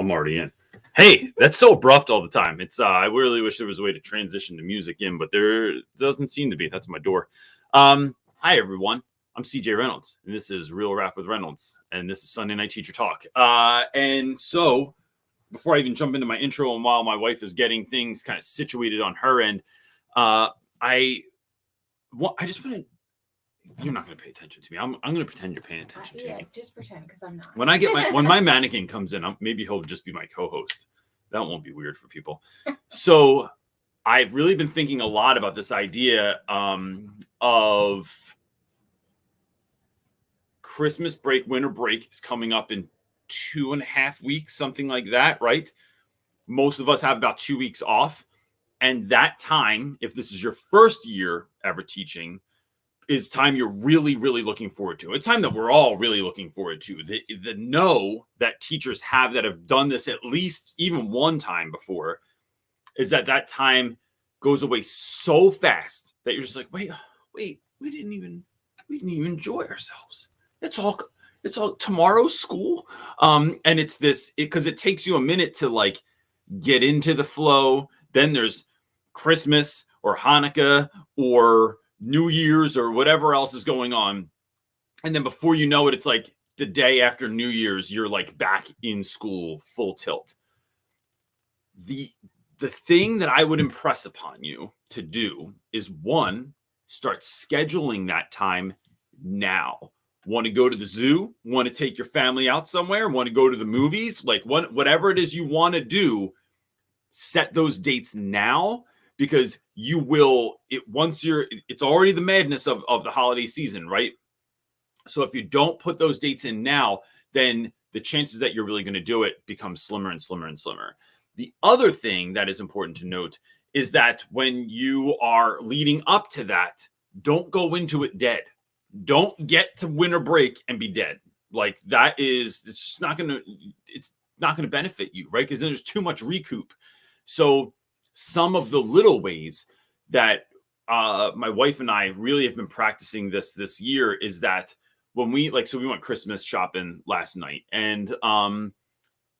I'm already in. Hey, that's so abrupt all the time. It's I really wish there was a way to transition the music in, but there doesn't seem to be. That's my door. Hi everyone. I'm CJ Reynolds, and this is Real Rap with Reynolds, and this is Sunday Night Teacher Talk. And so before I even jump into my intro, and while my wife is getting things kind of situated on her end, I just want to. You're not going to pay attention to me. I'm going to pretend you're paying attention to me. Yeah, just pretend, because I'm not. When my mannequin comes in, maybe he'll just be my co-host. That won't be weird for people. So I've really been thinking a lot about this idea of Christmas break, winter break is coming up in 2.5 weeks, something like that, right? Most of us have about 2 weeks off. And that time, if this is your first year ever teaching, is time you're really, really looking forward to. It's time that we're all really looking forward to. The know that teachers have that have done this at least even one time before is that time goes away so fast that you're just like, wait, we didn't even enjoy ourselves. It's all tomorrow's school. And it's this, because it takes you a minute to like get into the flow. Then there's Christmas or Hanukkah or New Year's or whatever else is going on. And then before you know it, it's like the day after New Year's, you're like back in school full tilt. The thing that I would impress upon you to do is, one, start scheduling that time now. Want to go to the zoo? Want to take your family out somewhere? Want to go to the movies? Like whatever it is you want to do, set those dates now. Because you will, it's already the madness of the holiday season, right? So if you don't put those dates in now, then the chances that you're really going to do it become slimmer and slimmer and slimmer. The other thing that is important to note is that when you are leading up to that, don't go into it dead. Don't get to winter break and be dead. Like it's just not going to benefit you, right? Because then there's too much recoup. So some of the little ways that my wife and I really have been practicing this year is that when we went Christmas shopping last night, and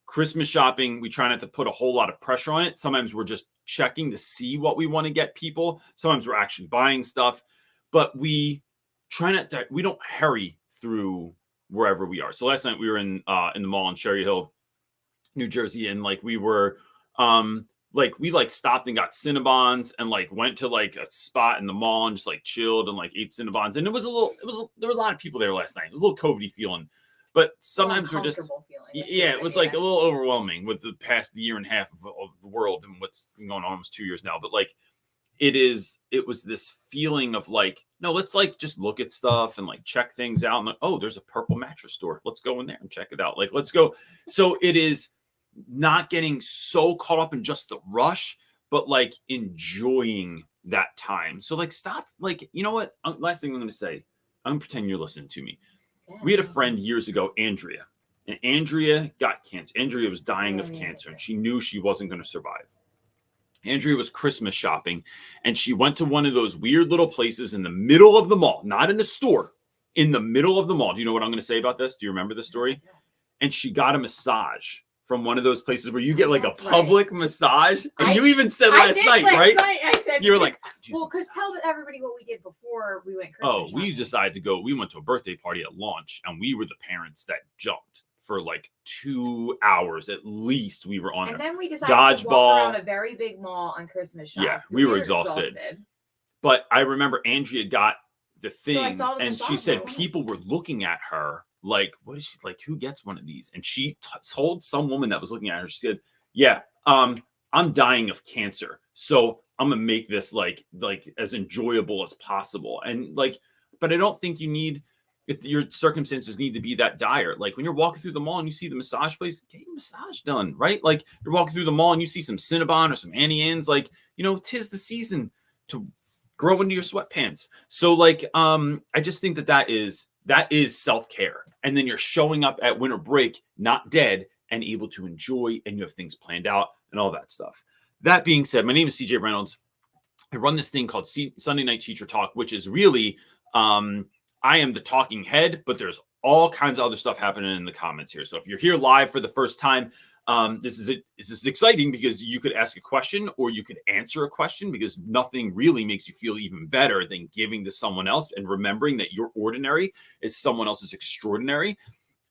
Christmas shopping, we try not to put a whole lot of pressure on it. Sometimes we're just checking to see what we want to get people. Sometimes we're actually buying stuff, but we don't hurry through wherever we are. So last night we were in the mall in Cherry Hill, New Jersey, and we were we stopped and got Cinnabons and went to a spot in the mall and just chilled and ate Cinnabons. And there were a lot of people there last night. It was a little COVID feeling, but sometimes we're just, it was a little overwhelming with the past year and a half of the world and what's been going on almost 2 years now. But it was this feeling of no, let's just look at stuff and check things out. And oh, there's a purple mattress store. Let's go in there and check it out. Let's go. So it is not getting so caught up in just the rush, but enjoying that time. So stop, you know what? Last thing I'm going to say, I'm going to pretend you're listening to me. We had a friend years ago, Andrea, and Andrea got cancer. Andrea was dying of cancer, and she knew she wasn't going to survive. Andrea was Christmas shopping, and she went to one of those weird little places in the middle of the mall, not in a store, in the middle of the mall. Do you know what I'm going to say about this? Do you remember the story? And she got a massage from one of those places where you get a public massage. And you even said last night, right? I said, you were well, because tell everybody what we did before we went Christmas shopping. We decided to go. We went to a birthday party at launch, and we were the parents that jumped for 2 hours at least. We were on and then we decided to walk around a very big mall on Christmas shopping. Yeah, we were exhausted. But I remember Andrea got the thing, and she said people were looking at her what is she who gets one of these? And she told some woman that was looking at her, she said, yeah, I'm dying of cancer, so I'm gonna make this as enjoyable as possible. And but I don't think you need, if your circumstances need to be that dire. When you're walking through the mall and you see the massage place, get your massage done, right? You're walking through the mall and you see some Cinnabon or some Annie Ann's, 'tis the season to grow into your sweatpants. So I just think that is self-care. And then you're showing up at winter break not dead and able to enjoy, and you have things planned out and all that stuff. That being said, my name is CJ Reynolds. I run this thing called Sunday Night Teacher Talk, which is really I am the talking head, but there's all kinds of other stuff happening in the comments here. So if you're here live for the first time, This is exciting because you could ask a question or you could answer a question, because nothing really makes you feel even better than giving to someone else and remembering that your ordinary is someone else's extraordinary.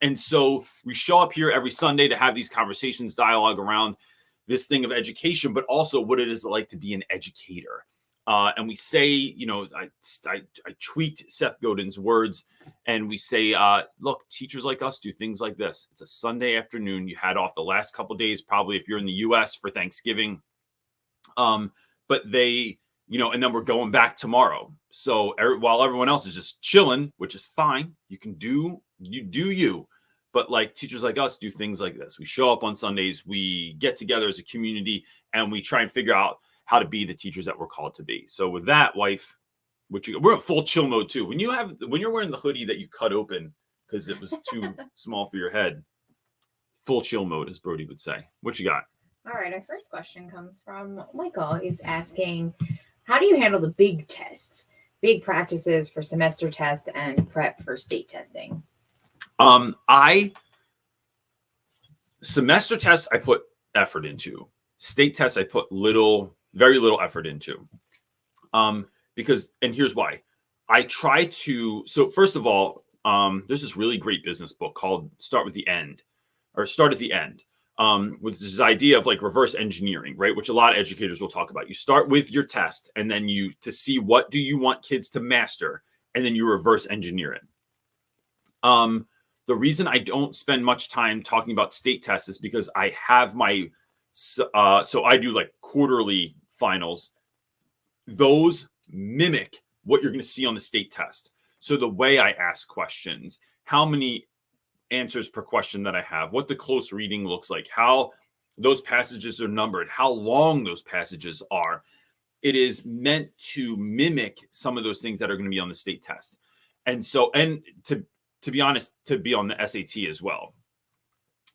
And so we show up here every Sunday to have these conversations, dialogue around this thing of education, but also what it is like to be an educator. And we say, you know, I tweaked Seth Godin's words, and we say, look, teachers like us do things like this. It's a Sunday afternoon. You had off the last couple of days, probably if you're in the U.S. for Thanksgiving. But they, you know, and then we're going back tomorrow. So while everyone else is just chilling, which is fine, you do you. But like teachers like us do things like this. We show up on Sundays, we get together as a community, and we try and figure out how to be the teachers that we're called to be. So with that, wife, we're in full chill mode too. When you're wearing the hoodie that you cut open because it was too small for your head, full chill mode, as Brody would say. What you got? All right, our first question comes from Michael. He's asking, how do you handle the big tests, big practices for semester tests and prep for state testing? Semester tests I put effort into. State tests I put very little effort into. Because, and here's why. I try to, so first of all, there's this really great business book called Start at the End, with this idea of like reverse engineering, right? Which a lot of educators will talk about. You start with your test, and then to see what do you want kids to master, and then you reverse engineer it. The reason I don't spend much time talking about state tests is because I have so I do like quarterly finals. Those mimic what you're going to see on the state test. So the way I ask questions, how many answers per question that I have, what the close reading looks like, how those passages are numbered, how long those passages are. It is meant to mimic some of those things that are going to be on the state test. And so, and to be honest, to be on the SAT as well.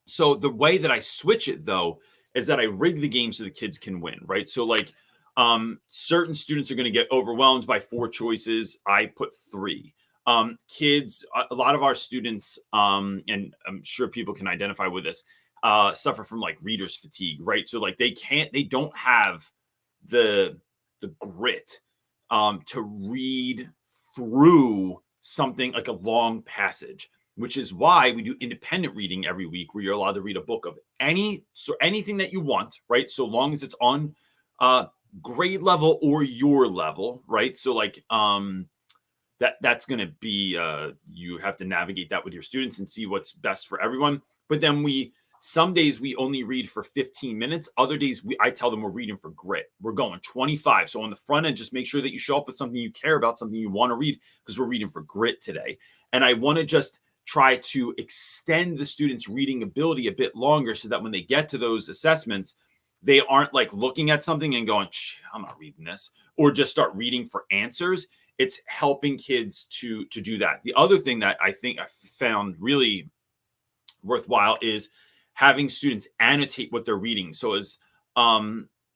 So the way that I switch it though, is that I rig the game so the kids can win, right? So like certain students are going to get overwhelmed by 4 choices. I put 3. Kids, a lot of our students, and I'm sure people can identify with this, suffer from like reader's fatigue, right? So like they don't have the grit to read through something like a long passage, which is why we do independent reading every week, where you're allowed to read a book of anything that you want, right? So long as it's on grade level or your level, right? So like that's going to be you have to navigate that with your students and see what's best for everyone. But then some days we only read for 15 minutes. Other days I tell them we're reading for grit. We're going 25. So on the front end, just make sure that you show up with something you care about, something you want to read, because we're reading for grit today. And I want to just try to extend the students' reading ability a bit longer, so that when they get to those assessments, they aren't like looking at something and going, I'm not reading this, or just start reading for answers. It's helping kids to do that. The other thing that I think I found really worthwhile is having students annotate what they're reading. So as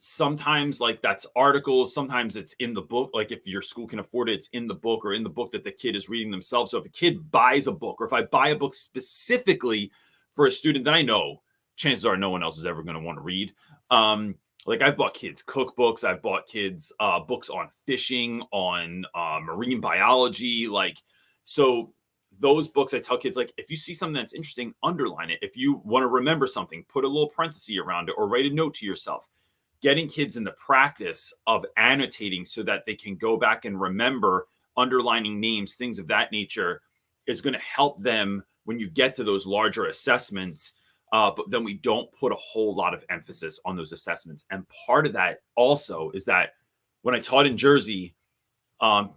sometimes like that's articles, sometimes it's in the book. Like if your school can afford it, it's in the book, or in the book that the kid is reading themselves. So if a kid buys a book, or if I buy a book specifically for a student that I know, chances are no one else is ever going to want to read. Like I've bought kids cookbooks, I've bought kids books on fishing, on marine biology. Like, so those books, I tell kids, like, if you see something that's interesting, underline it. If you want to remember something, put a little parenthesis around it, or write a note to yourself. Getting kids in the practice of annotating so that they can go back and remember, underlining names, things of that nature, is going to help them when you get to those larger assessments. But then we don't put a whole lot of emphasis on those assessments. And part of that also is that when I taught in Jersey,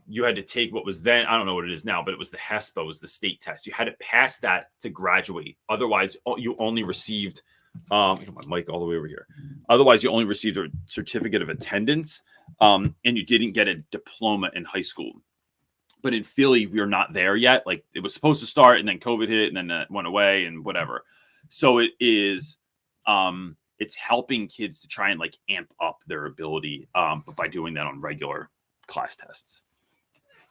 you had to take what was then, I don't know what it is now, but it was the HESPA, was the state test. You had to pass that to graduate. Otherwise, you only received, my mic all the way over here. Otherwise, you only received a certificate of attendance, and you didn't get a diploma in high school. But in Philly, we are not there yet. Like it was supposed to start, and then COVID hit, and then that went away, and whatever. So it is, it's helping kids to try and like amp up their ability, but by doing that on regular class tests.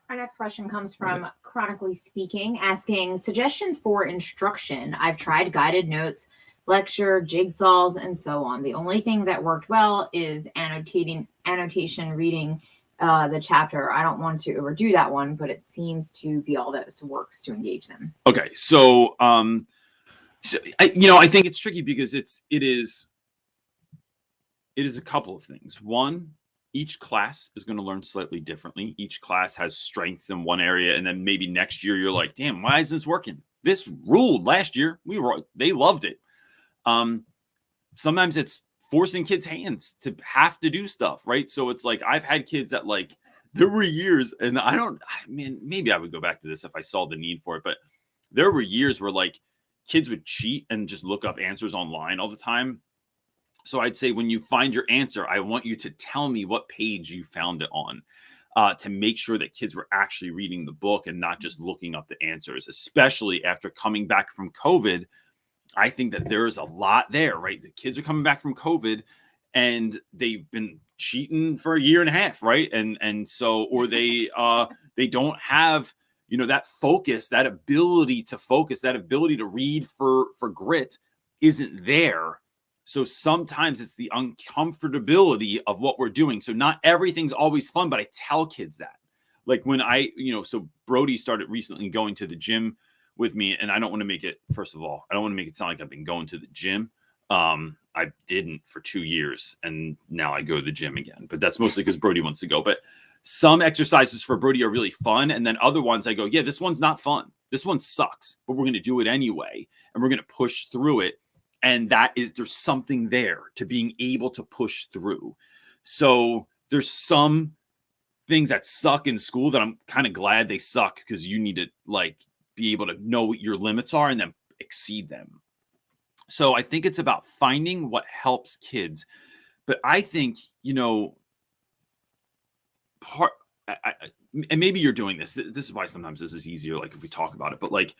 Our next question comes from Chronically Speaking, asking suggestions for instruction. I've tried guided notes, lecture, jigsaws, and so on. The only thing that worked well is annotation, reading the chapter. I don't want to overdo that one, but it seems to be all that works to engage them. Okay, so I think it's tricky because it is a couple of things. One, each class is going to learn slightly differently. Each class has strengths in one area, and then maybe next year you're like, damn, why is this working? This ruled last year. They loved it. Sometimes it's forcing kids' hands to have to do stuff, right? So it's like I've had kids that like there were years, and maybe I would go back to this if I saw the need for it, but there were years where like kids would cheat and just look up answers online all the time. So I'd say when you find your answer, I want you to tell me what page you found it on, to make sure that kids were actually reading the book and not just looking up the answers, especially after coming back from COVID. I think that there is a lot there, right? The kids are coming back from COVID and they've been cheating for a year and a half, right? And so, or they don't have, that focus, that ability to focus, that ability to read for grit isn't there. So sometimes it's the uncomfortability of what we're doing. So not everything's always fun, but I tell kids that. Like when so Brody started recently going to the gym with me, and I don't want to make it, first of all, I don't want to make it sound like I've been going to the gym. I didn't for 2 years, and now I go to the gym again. But that's mostly because Brody wants to go. But some exercises for Brody are really fun, and then other ones I go, yeah, this one's not fun. This one sucks, but we're going to do it anyway, and we're going to push through it. And there's something there to being able to push through. So there's some things that suck in school that I'm kind of glad they suck, because you need to like be able to know what your limits are and then exceed them. So I think it's about finding what helps kids. But I think, and maybe you're doing this. This is why sometimes this is easier, like if we talk about it, but like,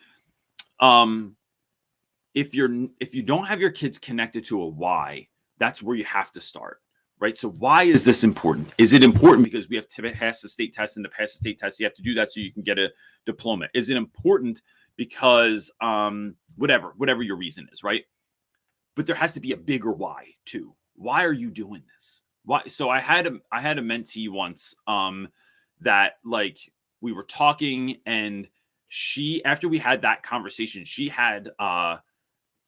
if you don't have your kids connected to a why, that's where you have to start, right? So why is this important? Is it important because we have to pass the state test, and to pass the state test, you have to do that so you can get a diploma? Is it important because whatever your reason is, right? But there has to be a bigger why too. Why are you doing this? Why? So I had a mentee once that like we were talking, and she, after we had that conversation, she had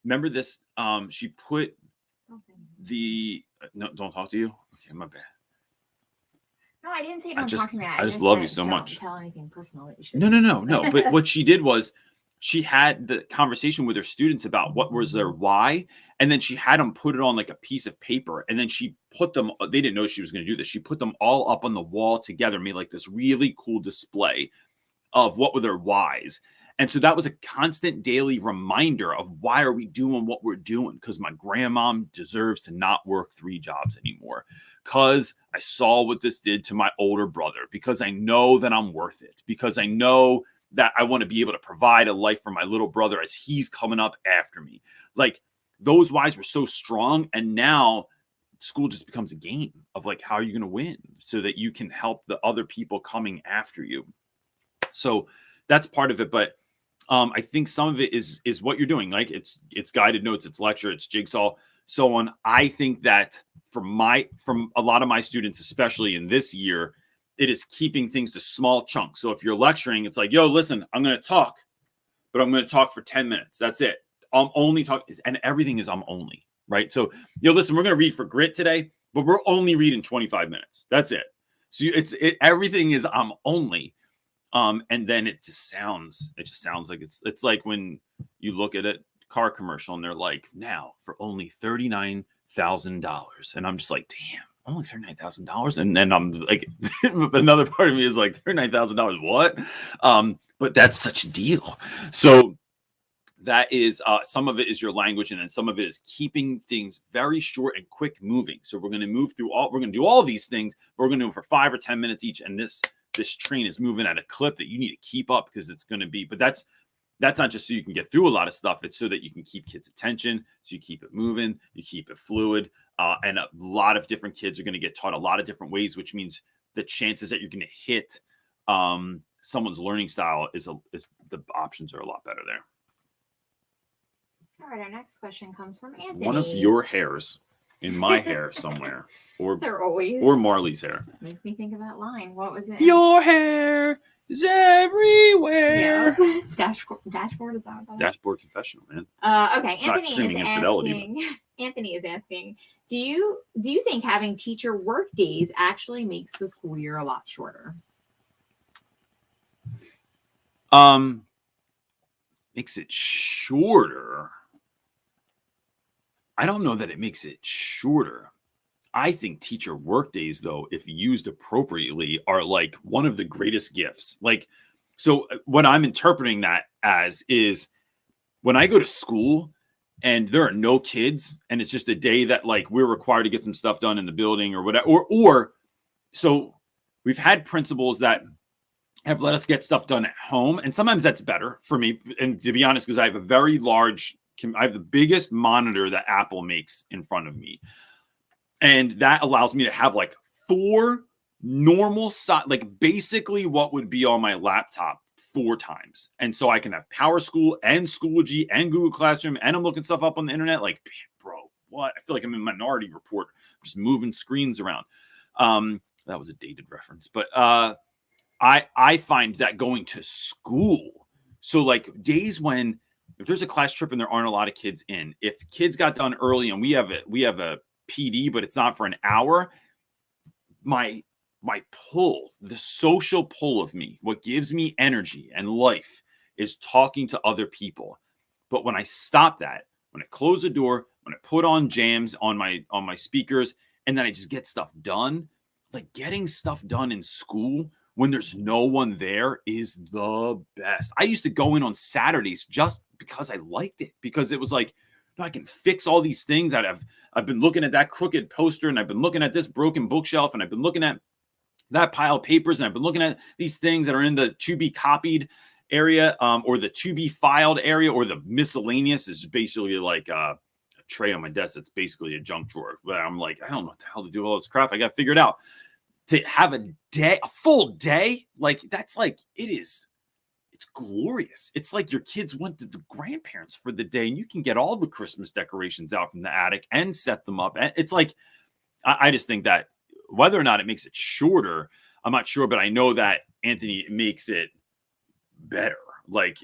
remember this? She put no, don't talk to you. Okay, my bad. No, I didn't say don't talk to me. I just love you so much. Don't tell anything personal that you should. No. But what she did was she had the conversation with her students about what was their why, and then she had them put it on like a piece of paper, and then she put them. They didn't know she was going to do this. She put them all up on the wall together, made like this really cool display of what were their whys. And so that was a constant daily reminder of why are we doing what we're doing? Because my grandmom deserves to not work 3 jobs anymore. Because I saw what this did to my older brother. Because I know that I'm worth it. Because I know that I want to be able to provide a life for my little brother as he's coming up after me. Like those whys were so strong. And now school just becomes a game of like, how are you going to win so that you can help the other people coming after you? So that's part of it. But I think some of it is what you're doing. Like it's guided notes, it's lecture, it's jigsaw, so on. I think that from a lot of my students, especially in this year, it is keeping things to small chunks. So if you're lecturing, it's like, yo, listen, I'm going to talk, but I'm going to talk for 10 minutes. That's it. I'm only talking, and everything is I'm only, right? So, listen, we're going to read for grit today, but we're only reading 25 minutes. That's it. So everything is I'm only. And then it just sounds like it's like when you look at a car commercial and they're like, now for only $39,000. And I'm just like, damn, only $39,000. And then I'm like, another part of me is like, $39,000, what? But that's such a deal. So that is some of it is your language, and then some of it is keeping things very short and quick moving. So we're going to do all these things, but we're going to do them for 5 or 10 minutes each. And this train is moving at a clip that you need to keep up, because it's going to be, but that's not just so you can get through a lot of stuff. It's so that you can keep kids' attention, so you keep it moving, you keep it fluid. And a lot of different kids are going to get taught a lot of different ways, which means the chances that you're going to hit someone's learning style is the options are a lot better there. All right, our next question comes from Anthony. One of your hairs in my hair somewhere, or They're always. or Marley's hair. Makes me think of that line. What was it? Your hair is everywhere. Yeah. Dashboard is that what that is? Dashboard confessional, man. Okay, It's not screaming infidelity, Anthony is asking, do you think having teacher work days actually makes the school year a lot shorter? Makes it shorter. I don't know that it makes it shorter. I think teacher work days, though, if used appropriately, are like one of the greatest gifts. Like, so what I'm interpreting that as is when I go to school and there are no kids and it's just a day that like we're required to get some stuff done in the building or whatever, or so we've had principals that have let us get stuff done at home. And sometimes that's better for me. And to be honest, because I have I have the biggest monitor that Apple makes in front of me. And that allows me to have like 4 normal like basically what would be on my laptop 4 times. And so I can have Power School and Schoology and Google Classroom, and I'm looking stuff up on the internet. Like, bro, what? I feel like I'm in Minority Report, just moving screens around. That was a dated reference, but I find that going to school. So like days when if there's a class trip and there aren't a lot of kids in, if kids got done early and we have a PD, but it's not for an hour, my pull, the social pull of me, what gives me energy and life is talking to other people. But when I stop that, when I close the door, when I put on jams on my speakers, and then I just get stuff done, like getting stuff done in school when there's no one there is the best. I used to go in on Saturdays just because I liked it, because it was like, no, I can fix all these things. I've been looking at that crooked poster, and I've been looking at this broken bookshelf, and I've been looking at that pile of papers, and I've been looking at these things that are in the to be copied area, or the to be filed area, or the miscellaneous is basically like a tray on my desk. That's basically a junk drawer. But I'm like, I don't know what the hell to do with all this crap. I got to figure it out. To have a full day, like that's like it's glorious. It's like your kids went to the grandparents for the day, and you can get all the Christmas decorations out from the attic and set them up. And it's like, I just think that whether or not it makes it shorter, I'm not sure, but I know that Anthony makes it better, like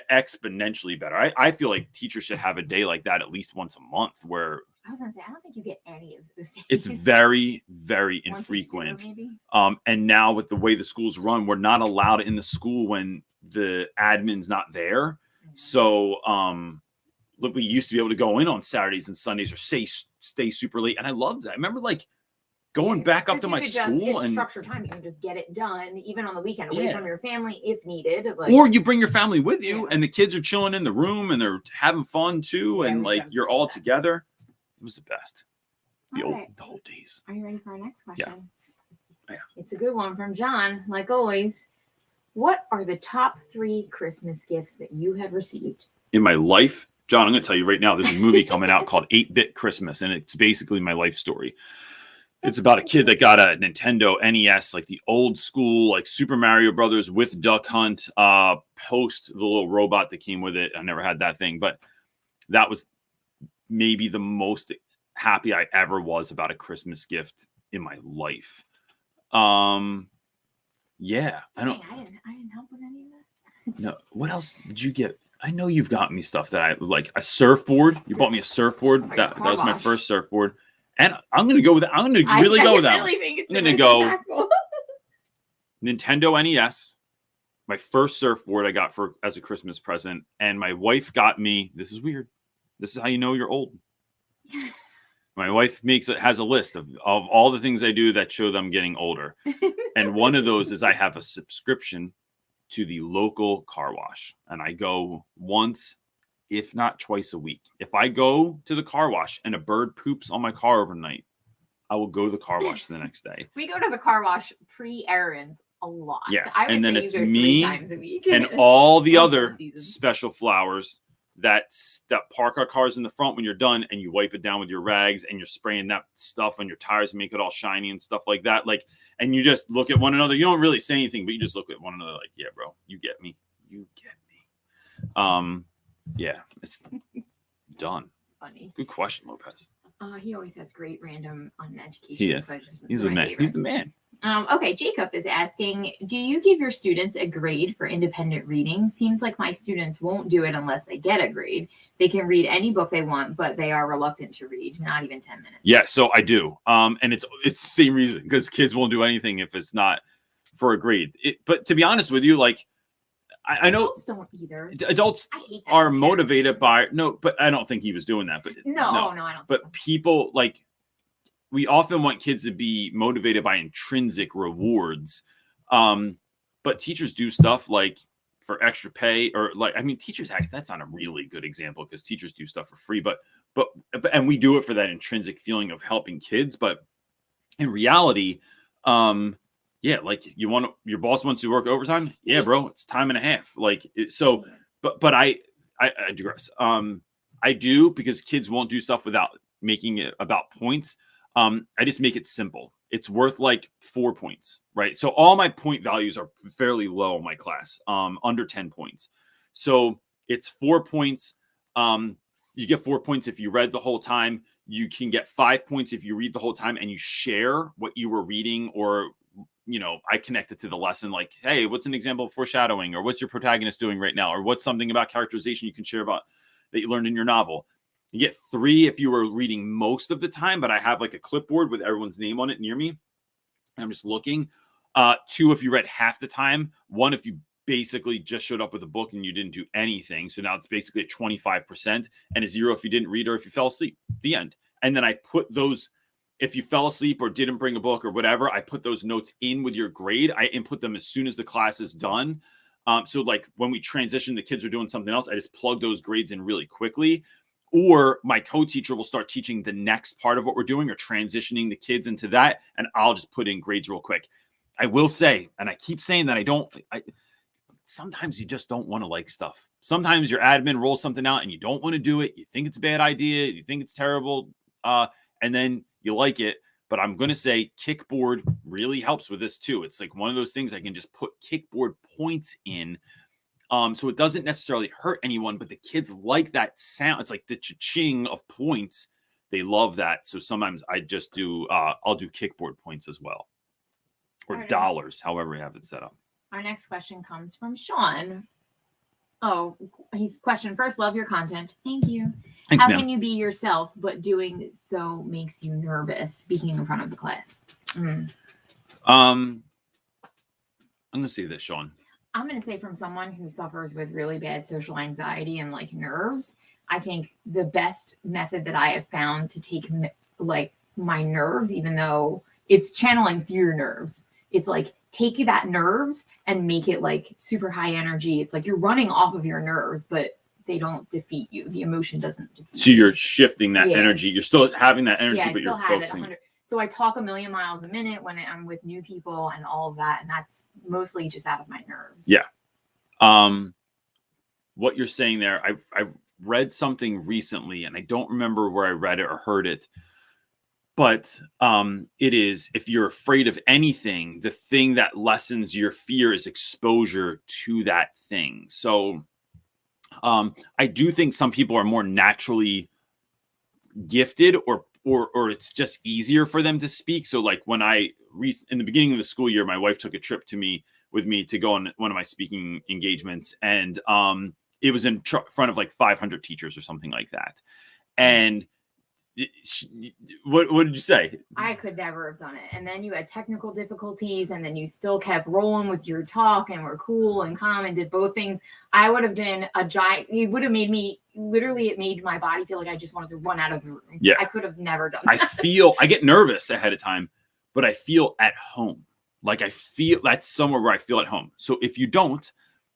exponentially better. I feel like teachers should have a day like that at least once a month where I was going to say, I don't think you get any of this. It's very, very infrequent. And now with the way the schools run, we're not allowed in the school when the admin's not there. Mm-hmm. So, look, we used to be able to go in on Saturdays and Sundays or stay super late. And I loved that. I remember like going back up to my school and structured time. You can just get it done even on the weekend away from your family if needed. Like, or you bring your family with you and the kids are chilling in the room and they're having fun too. And like you're all together. It was the best. The old days. Are you ready for our next question? Yeah. It's a good one from John, like always. What are the top 3 Christmas gifts that you have received? In my life, John, I'm going to tell you right now, there's a movie coming out called 8-Bit Christmas, and it's basically my life story. It's about a kid that got a Nintendo NES, like the old school, like Super Mario Brothers with Duck Hunt, post the little robot that came with it. I never had that thing, but that was maybe the most happy I ever was about a Christmas gift in my life. Yeah, I didn't help with any of that. No, what else did you get? I know you've gotten me stuff that I like. A surfboard. You bought me a surfboard. That was my first surfboard, and I'm gonna go with that. I'm gonna really go with that. I'm gonna go Nintendo NES. My first surfboard I got as a Christmas present, and my wife got me. This is weird. This is how you know you're old. My wife has a list of all the things I do that show them getting older. And one of those is I have a subscription to the local car wash. And I go once, if not twice a week. If I go to the car wash and a bird poops on my car overnight, I will go to the car wash the next day. We go to the car wash pre-errands a lot. Yeah. I would and then say it's you go me 3 times a week. And all the other special flowers that park our cars in the front when you're done, and you wipe it down with your rags and you're spraying that stuff on your tires and make it all shiny and stuff like that. Like, and you just look at one another. You don't really say anything, but you just look at one another like, yeah, bro, you get me. Yeah, done? Funny. Good question, Lopez. He always has great random on education. He is. He's the man. He's the man. Okay, Jacob is asking, do you give your students a grade for independent reading? Seems like my students won't do it unless they get a grade. They can read any book they want, but they are reluctant to read, not even 10 minutes. Yeah, so I do. And it's the same reason, because kids won't do anything if it's not for a grade. But to be honest with you, like, I know adults don't either. Adults are motivated by but I don't think he was doing that. But no, I don't. But people, like, we often want kids to be motivated by intrinsic rewards. But teachers do stuff like for extra pay, or like, I mean, teachers act, that's not a really good example, because teachers do stuff for free, but and we do it for that intrinsic feeling of helping kids. But in reality, yeah, like, your boss wants you to work overtime. Yeah, bro, it's time and a half. Like, so, but I digress. I do, because kids won't do stuff without making it about points. I just make it simple. It's worth like 4 points, right? So all my point values are fairly low in my class, under 10 points. So it's 4 points. You get 4 points if you read the whole time. You can get 5 points if you read the whole time and you share what you were reading, or, I connected to the lesson, like, hey, what's an example of foreshadowing, or what's your protagonist doing right now, or what's something about characterization you can share about that you learned in your novel. You get 3 if you were reading most of the time, but I have like a clipboard with everyone's name on it near me, and I'm just looking. 2 if you read half the time. 1 if you basically just showed up with a book and you didn't do anything. So now it's basically a 25%, and a 0 if you didn't read or if you fell asleep. The end. And then I put those, if you fell asleep or didn't bring a book or whatever, I put those notes in with your grade. I input them as soon as the class is done. So like when we transition, the kids are doing something else, I just plug those grades in really quickly. Or my co-teacher will start teaching the next part of what we're doing, or transitioning the kids into that, and I'll just put in grades real quick. I will say, and I keep saying that sometimes you just don't want to like stuff. Sometimes your admin rolls something out and you don't want to do it. You think it's a bad idea. You think it's terrible. And then you like it. But I'm going to say Kickboard really helps with this too. It's like one of those things I can just put Kickboard points in. So it doesn't necessarily hurt anyone, but the kids like that sound. It's like the cha-ching of points. They love that. So sometimes I just do, I'll do Kickboard points as well. Or dollars, however we have it set up. Our next question comes from Sean. Oh, he's question first. Love your content. Thank you. Thanks, How ma'am. can you be yourself, but doing so makes you nervous speaking in front of the class? I'm going to say this, Sean. I'm going to say, from someone who suffers with really bad social anxiety and like nerves, I think the best method that I have found to take like my nerves, even though it's channeling through your nerves, it's like take that nerves and make it like super high energy. It's like you're running off of your nerves, but they don't defeat you. The emotion doesn't defeat you. So you're shifting that energy. You're still having that energy, but you're focusing. So I talk a million miles a minute when I'm with new people and all of that. And that's mostly just out of my nerves. Yeah. What you're saying there, I've read something recently, and I don't remember where I read it or heard it. But it is, if you're afraid of anything, the thing that lessens your fear is exposure to that thing. So I do think some people are more naturally gifted, or it's just easier for them to speak. So like when in the beginning of the school year, my wife took a trip with me to go on one of my speaking engagements, and it was in front of like 500 teachers or something like that. And what did you say? I could never have done it. And then you had technical difficulties, and then you still kept rolling with your talk and were cool and calm and did both things. I would have been a giant. It would have made me, literally, it made my body feel like I just wanted to run out of the room. Yeah. I could have never done that. I get nervous ahead of time, but I feel at home. Like I feel that's somewhere where I feel at home. So if you don't,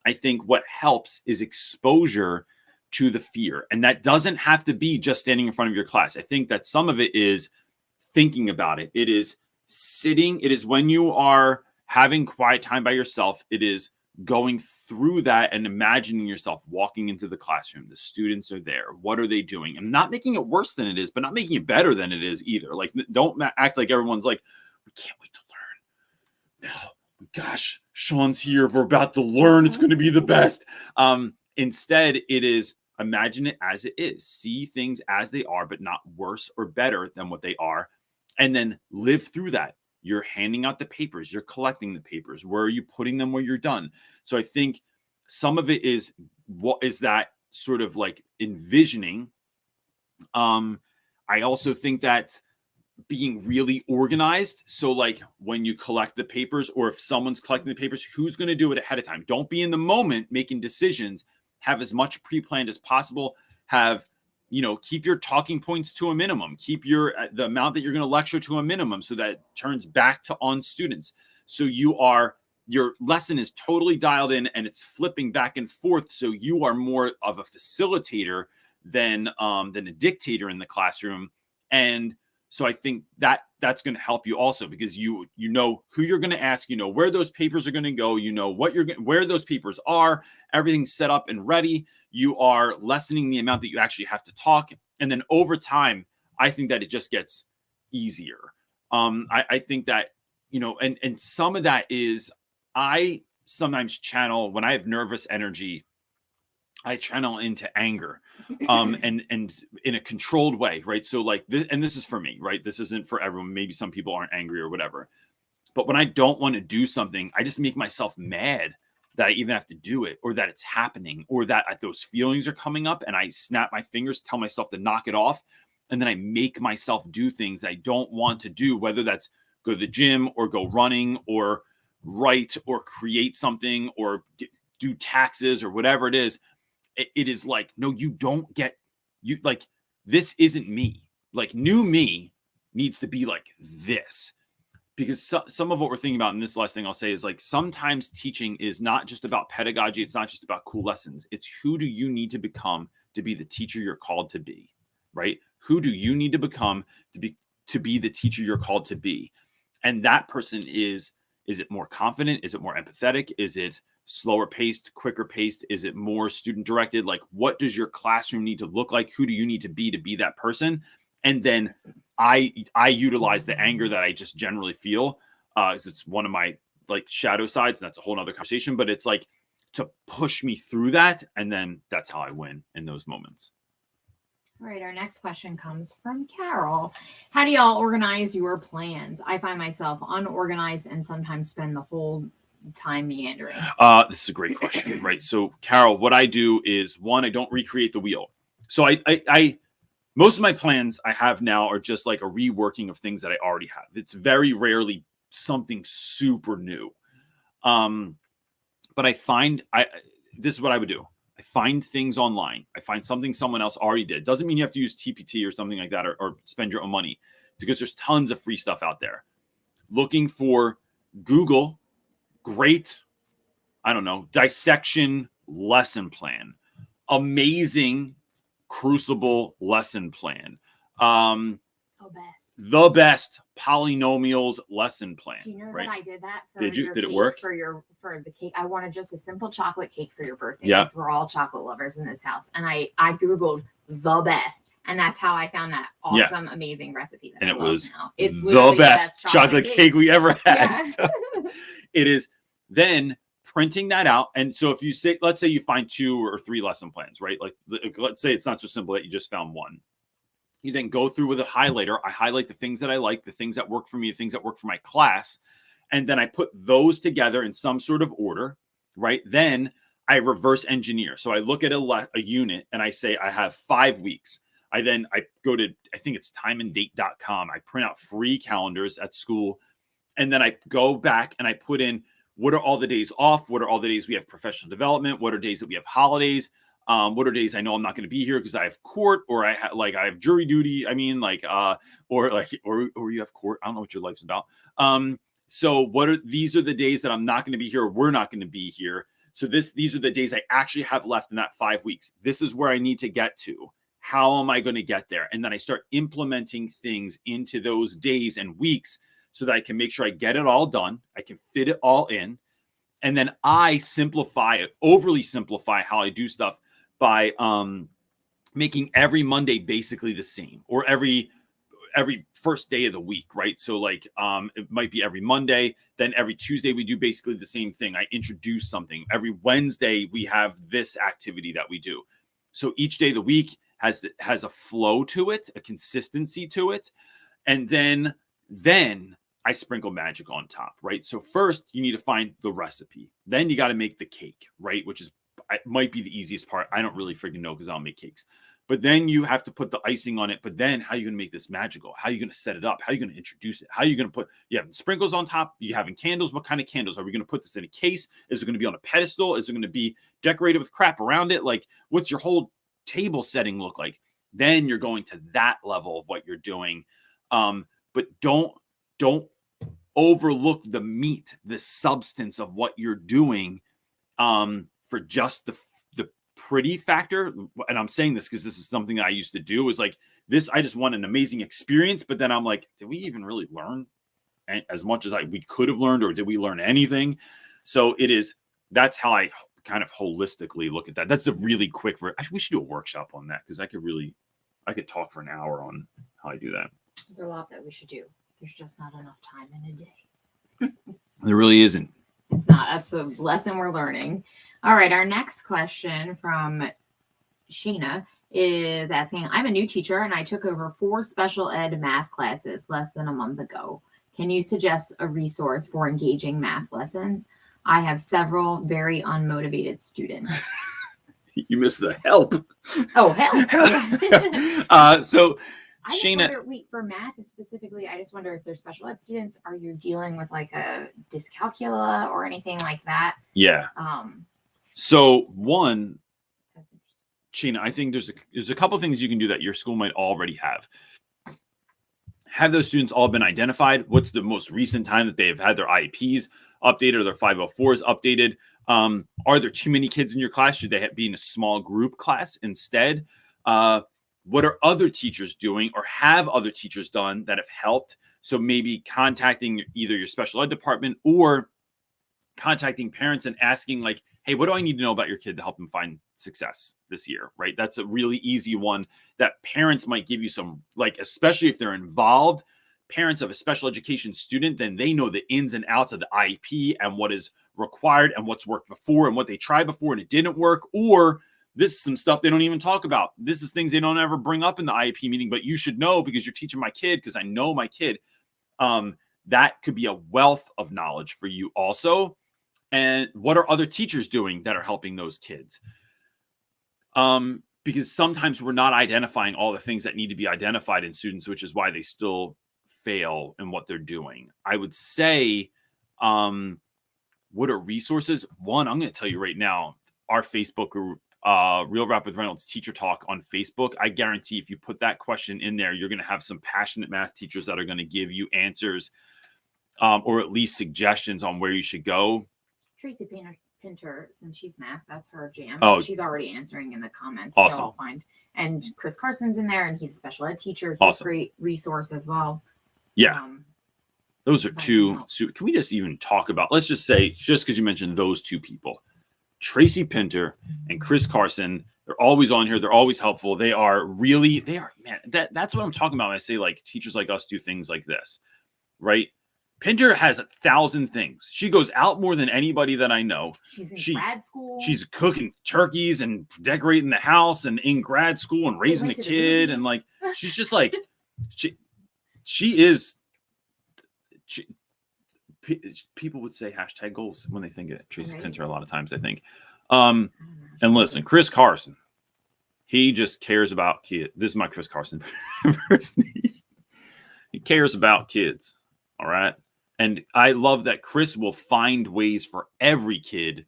I think what helps is exposure to the fear. And that doesn't have to be just standing in front of your class. I think that some of it is thinking about it. It is sitting. It is when you are having quiet time by yourself. It is going through that and imagining yourself walking into the classroom. The students are there. What are they doing? I'm not making it worse than it is, but not making it better than it is either. Like, don't act like everyone's like, we can't wait to learn. Oh, gosh, Sean's here. We're about to learn. It's going to be the best. Instead, it is, Imagine it as it is. See things as they are, but not worse or better than what they are. And then live through that. You're handing out the papers. You're collecting the papers. Where are you putting them when you're done? So I think some of it is what is that sort of like envisioning. I also think that being really organized. So like when you collect the papers, or if someone's collecting the papers, who's going to do it ahead of time? Don't be in the moment making decisions. Have as much pre-planned as possible. Have, keep your talking points to a minimum. Keep the amount that you're going to lecture to a minimum, so that it turns back to on students. So your lesson is totally dialed in and it's flipping back and forth. So you are more of a facilitator than a dictator in the classroom. And so I think that's going to help you also, because you know who you're going to ask, where those papers are going to go, where those papers are, everything's set up and ready. You are lessening the amount that you actually have to talk. And then over time, I think that it just gets easier. I think that, and some of that is, I sometimes channel, when I have nervous energy, I channel into anger, and in a controlled way, right? So like this, and this is for me, right? This isn't for everyone. Maybe some people aren't angry or whatever. But when I don't want to do something, I just make myself mad that I even have to do it, or that it's happening, or that those feelings are coming up, and I snap my fingers, tell myself to knock it off. And then I make myself do things I don't want to do, whether that's go to the gym or go running or write or create something or do taxes or whatever it is. It is like, no, you don't get, like, this isn't me. Like, new me needs to be like this. Because some of what we're thinking about in this last thing I'll say is, like, sometimes teaching is not just about pedagogy. It's not just about cool lessons. It's who do you need to become to be the teacher you're called to be, right? Who do you need to become to be the teacher you're called to be? And that person is it more confident? Is it more empathetic? Is it slower paced, quicker paced? Is it more student directed? Like, what does your classroom need to look like? Who do you need to be that person? And then I utilize the anger that I just generally feel, because it's one of my like shadow sides, and that's a whole nother conversation, but it's like to push me through that. And then that's how I win in those moments. All right, our next question comes from Carol. How do y'all organize your plans? I find myself unorganized and sometimes spend the whole time meandering. This is a great question, right? So, Carol, what I do is, one, I don't recreate the wheel. So I most of my plans I have now are just like a reworking of things that I already have. It's very rarely something super new. But I find this is what I would do. I find things online. I find something someone else already did. Doesn't mean you have to use TPT or something like that, or spend your own money, because there's tons of free stuff out there. Looking for Google, great, I don't know, dissection lesson plan, amazing Crucible lesson plan, the best polynomials lesson plan. Do you know right? that I did that? Did it work for the cake? I wanted just a simple chocolate cake for your birthday. Yeah, because we're all chocolate lovers in this house, and I googled the best, and that's how I found that awesome, amazing recipe. That and I it love was now. It's the best chocolate cake we ever had. Yeah. So it is. Then printing that out, and so if you say, let's say you find 2 or 3 lesson plans, right? Like, let's say it's not so simple that you just found one. You then go through with a highlighter. I highlight the things that I like, the things that work for me, the things that work for my class. And then I put those together in some sort of order, right? Then I reverse engineer. So I look at a unit and I say, I have 5 weeks. I go to, I think it's timeanddate.com. I print out free calendars at school. And then I go back and I put in, what are all the days off? What are all the days we have professional development? What are days that we have holidays? What are days I know I'm not going to be here because I have court, or I have jury duty. I mean, or you have court. I don't know what your life's about. So these are the days that I'm not going to be here, or we're not going to be here. So these are the days I actually have left in that 5 weeks. This is where I need to get to. How am I going to get there? And then I start implementing things into those days and weeks so that I can make sure I get it all done. I can fit it all in. And then I overly simplify how I do stuff by making every Monday basically the same, or every first day of the week, right? So like it might be every Monday, then every Tuesday we do basically the same thing. I introduce something. Every Wednesday we have this activity that we do. So each day of the week has a flow to it, a consistency to it. And then I sprinkle magic on top, right? So first you need to find the recipe. Then you got to make the cake, right? Which is might be the easiest part. I don't really freaking know because I don't make cakes. But then you have to put the icing on it. But then how are you going to make this magical? How are you going to set it up? How are you going to introduce it? How are you going to put, you having sprinkles on top? You having candles? What kind of candles? Are we going to put this in a case? Is it going to be on a pedestal? Is it going to be decorated with crap around it? Like, what's your whole table setting look like? Then you're going to that level of what you're doing. But don't overlook the meat, the substance of what you're doing for just the pretty factor. And I'm saying this because this is something that I used to do, is like this. I just want an amazing experience. But then I'm like, did we even really learn as much as we could have learned, or did we learn anything? So that's how I kind of holistically look at that. That's a really quick, we should do a workshop on that, because I could talk for an hour on how I do that. There's a lot that we should do. There's just not enough time in a day. There really isn't. It's not. That's the lesson we're learning. All right. Our next question from Shayna is asking, I'm a new teacher and I took over 4 special ed math classes less than a month ago. Can you suggest a resource for engaging math lessons? I have several very unmotivated students. You missed the help. Oh, help. So I just Shayna, wonder, for math specifically, I just wonder if they're special ed students. Are you dealing with like a dyscalculia or anything like that? Yeah. So one, Shayna, I think there's a couple things you can do that your school might already have. Have those students all been identified? What's the most recent time that they've had their IEPs updated or their 504s updated? Are there too many kids in your class? Should they be in a small group class instead? What are other teachers doing, or have other teachers done that have helped? So maybe contacting either your special ed department or contacting parents and asking, like, hey, what do I need to know about your kid to help them find success this year, right? That's a really easy one that parents might give you some, like, especially if they're involved, parents of a special education student, then they know the ins and outs of the IEP and what is required and what's worked before and what they tried before and it didn't work, or this is some stuff they don't even talk about. This is things they don't ever bring up in the IEP meeting, but you should know because you're teaching my kid, because I know my kid. That could be a wealth of knowledge for you also. And what are other teachers doing that are helping those kids? Because sometimes we're not identifying all the things that need to be identified in students, which is why they still fail in what they're doing. I would say, what are resources? One, I'm going to tell you right now, our Facebook group, Real Rap With Reynolds Teacher Talk on Facebook. I guarantee if you put that question in there, you're going to have some passionate math teachers that are going to give you answers, or at least suggestions on where you should go. Tracy Pinter, since she's math, that's her jam. Oh, she's already answering in the comments. Awesome. All find. And Chris Carson's in there, and he's a special ed teacher. He's awesome. A great resource as well. Yeah. Those are two. Can we just even talk about, let's just say, just because you mentioned those two people, Tracy Pinter and Chris Carson, they're always on here. They're always helpful. They are, man, that's what I'm talking about when I say, like, teachers like us do things like this, right? Pinter has 1,000 things. She goes out more than anybody that I know. She's in grad school. She's cooking turkeys and decorating the house and in grad school and raising a kid. And like, she's just like, people would say hashtag goals when they think of Tracy Pinter a lot of times, I think. And listen, Chris Carson, he just cares about kids. This is my Chris Carson impersonation. He cares about kids. All right. And I love that Chris will find ways for every kid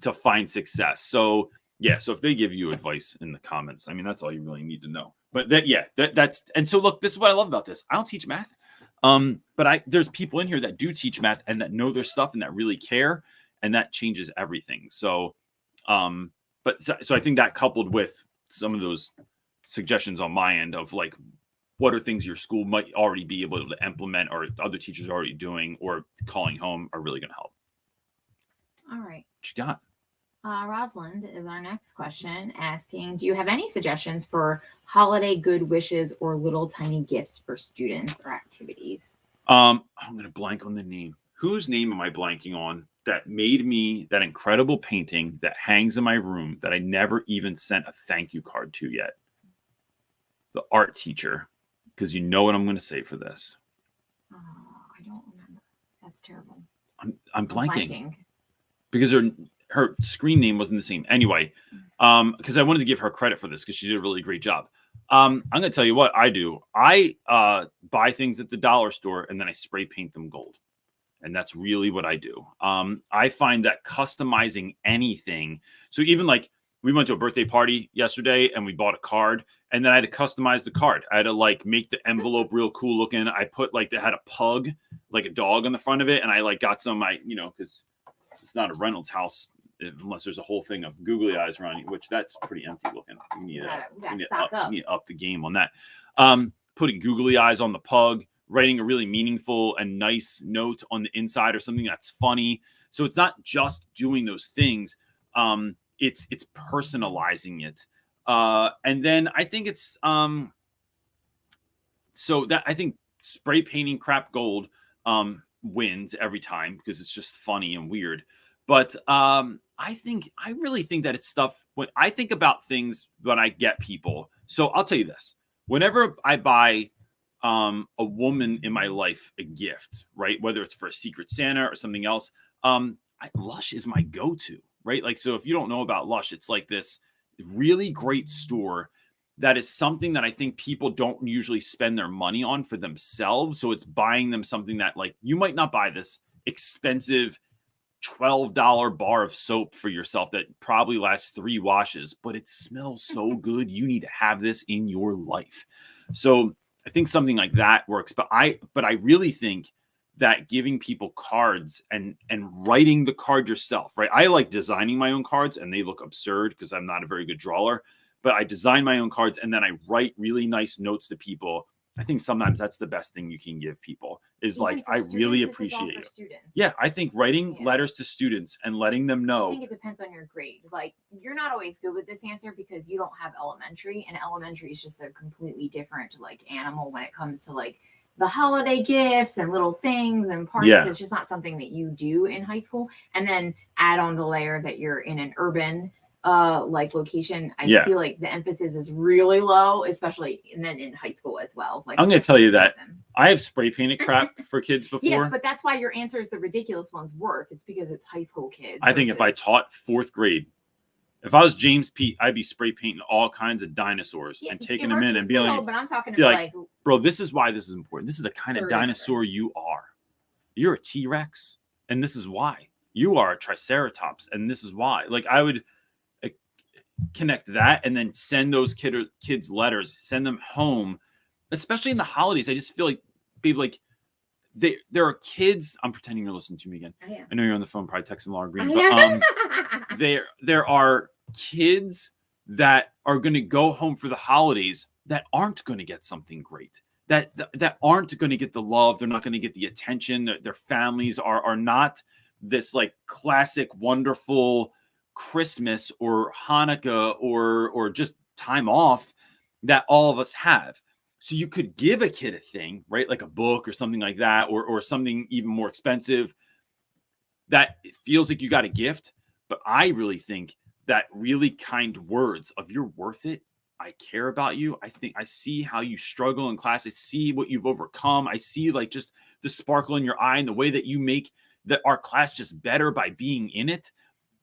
to find success. So yeah, so if they give you advice in the comments, I mean, that's all you really need to know. But that's, and so look, this is what I love about this. I don't teach math. But there's people in here that do teach math and that know their stuff and that really care, and that changes everything. So, so I think that coupled with some of those suggestions on my end of like, what are things your school might already be able to implement or other teachers are already doing or calling home are really going to help. All right. What you got? Rosalind is our next question, asking, do you have any suggestions for holiday good wishes or little tiny gifts for students or activities? I'm going to blank on the name. Whose name am I blanking on? that made me that incredible painting that hangs in my room that I never even sent a thank you card to yet. The art teacher, because you know what I'm going to say for this. Oh, I don't remember. That's terrible. I'm blanking. Because her screen name wasn't the same. Anyway, because I wanted to give her credit for this because she did a really great job. I'm going to tell you what I do. I buy things at the dollar store and then I spray paint them gold. And that's really what I do. I find that customizing anything. So even like we went to a birthday party yesterday and we bought a card and then I had to customize the card. I had to like make the envelope real cool looking. I put like, they had a pug, like a dog on the front of it. And I like got some, because it's not a Reynolds house unless there's a whole thing of googly eyes around you, which that's pretty empty looking. We need to up the game on that. Putting googly eyes on the pug, writing a really meaningful and nice note on the inside or something that's funny. So it's not just doing those things. It's personalizing it. And then I think it's so that I think spray painting crap gold wins every time because it's just funny and weird. But I really think that it's stuff when I think about things when I get people. So I'll tell you this. Whenever I buy a woman in my life a gift, right? Whether it's for a Secret Santa or something else, Lush is my go-to, right? Like, so if you don't know about Lush, it's like this really great store that is something that I think people don't usually spend their money on for themselves. So it's buying them something that like, you might not buy this expensive $12 bar of soap for yourself that probably lasts 3 washes, but it smells so good. You need to have this in your life. So I think something like that works, but I really think that giving people cards and writing the card yourself, right? I like designing my own cards and they look absurd because I'm not a very good drawer, but I design my own cards and then I write really nice notes to people. I think sometimes that's the best thing you can give people is like, I really appreciate you. Yeah. I think writing letters to students and letting them know. I think it depends on your grade. Like you're not always good with this answer because you don't have elementary, and elementary is just a completely different like animal when it comes to like the holiday gifts and little things and parties. Yeah. It's just not something that you do in high school. And then add on the layer that you're in an urban like location. I feel like the emphasis is really low, especially and then in high school as well. Like I'm going to tell you that I have spray painted crap for kids before. Yes, but that's why your answers, the ridiculous ones, work. It's because it's high school kids. I think if I taught 4th grade, if I was James Pete, I'd be spray painting all kinds of dinosaurs and taking them in and being like, but I'm talking about like, bro, this is why this is important. This is the kind of dinosaur you are. You're a T-Rex, and this is why. You are a Triceratops, and this is why. Like I would connect that and then send those kids letters, send them home, especially in the holidays. I just feel like people like there are kids. I'm pretending you're listening to me again. I know you're on the phone, probably texting Laura Green, but there are kids that are going to go home for the holidays that aren't going to get something great, that aren't going to get the love. They're not going to get the attention. Their families are not this like classic, wonderful Christmas or Hanukkah or just time off that all of us have. So you could give a kid a thing, right? Like a book or something like that, or something even more expensive that it feels like you got a gift. But I really think that really kind words of you're worth it. I care about you. I think I see how you struggle in class. I see what you've overcome. I see like just the sparkle in your eye and the way that you make our class just better by being in it.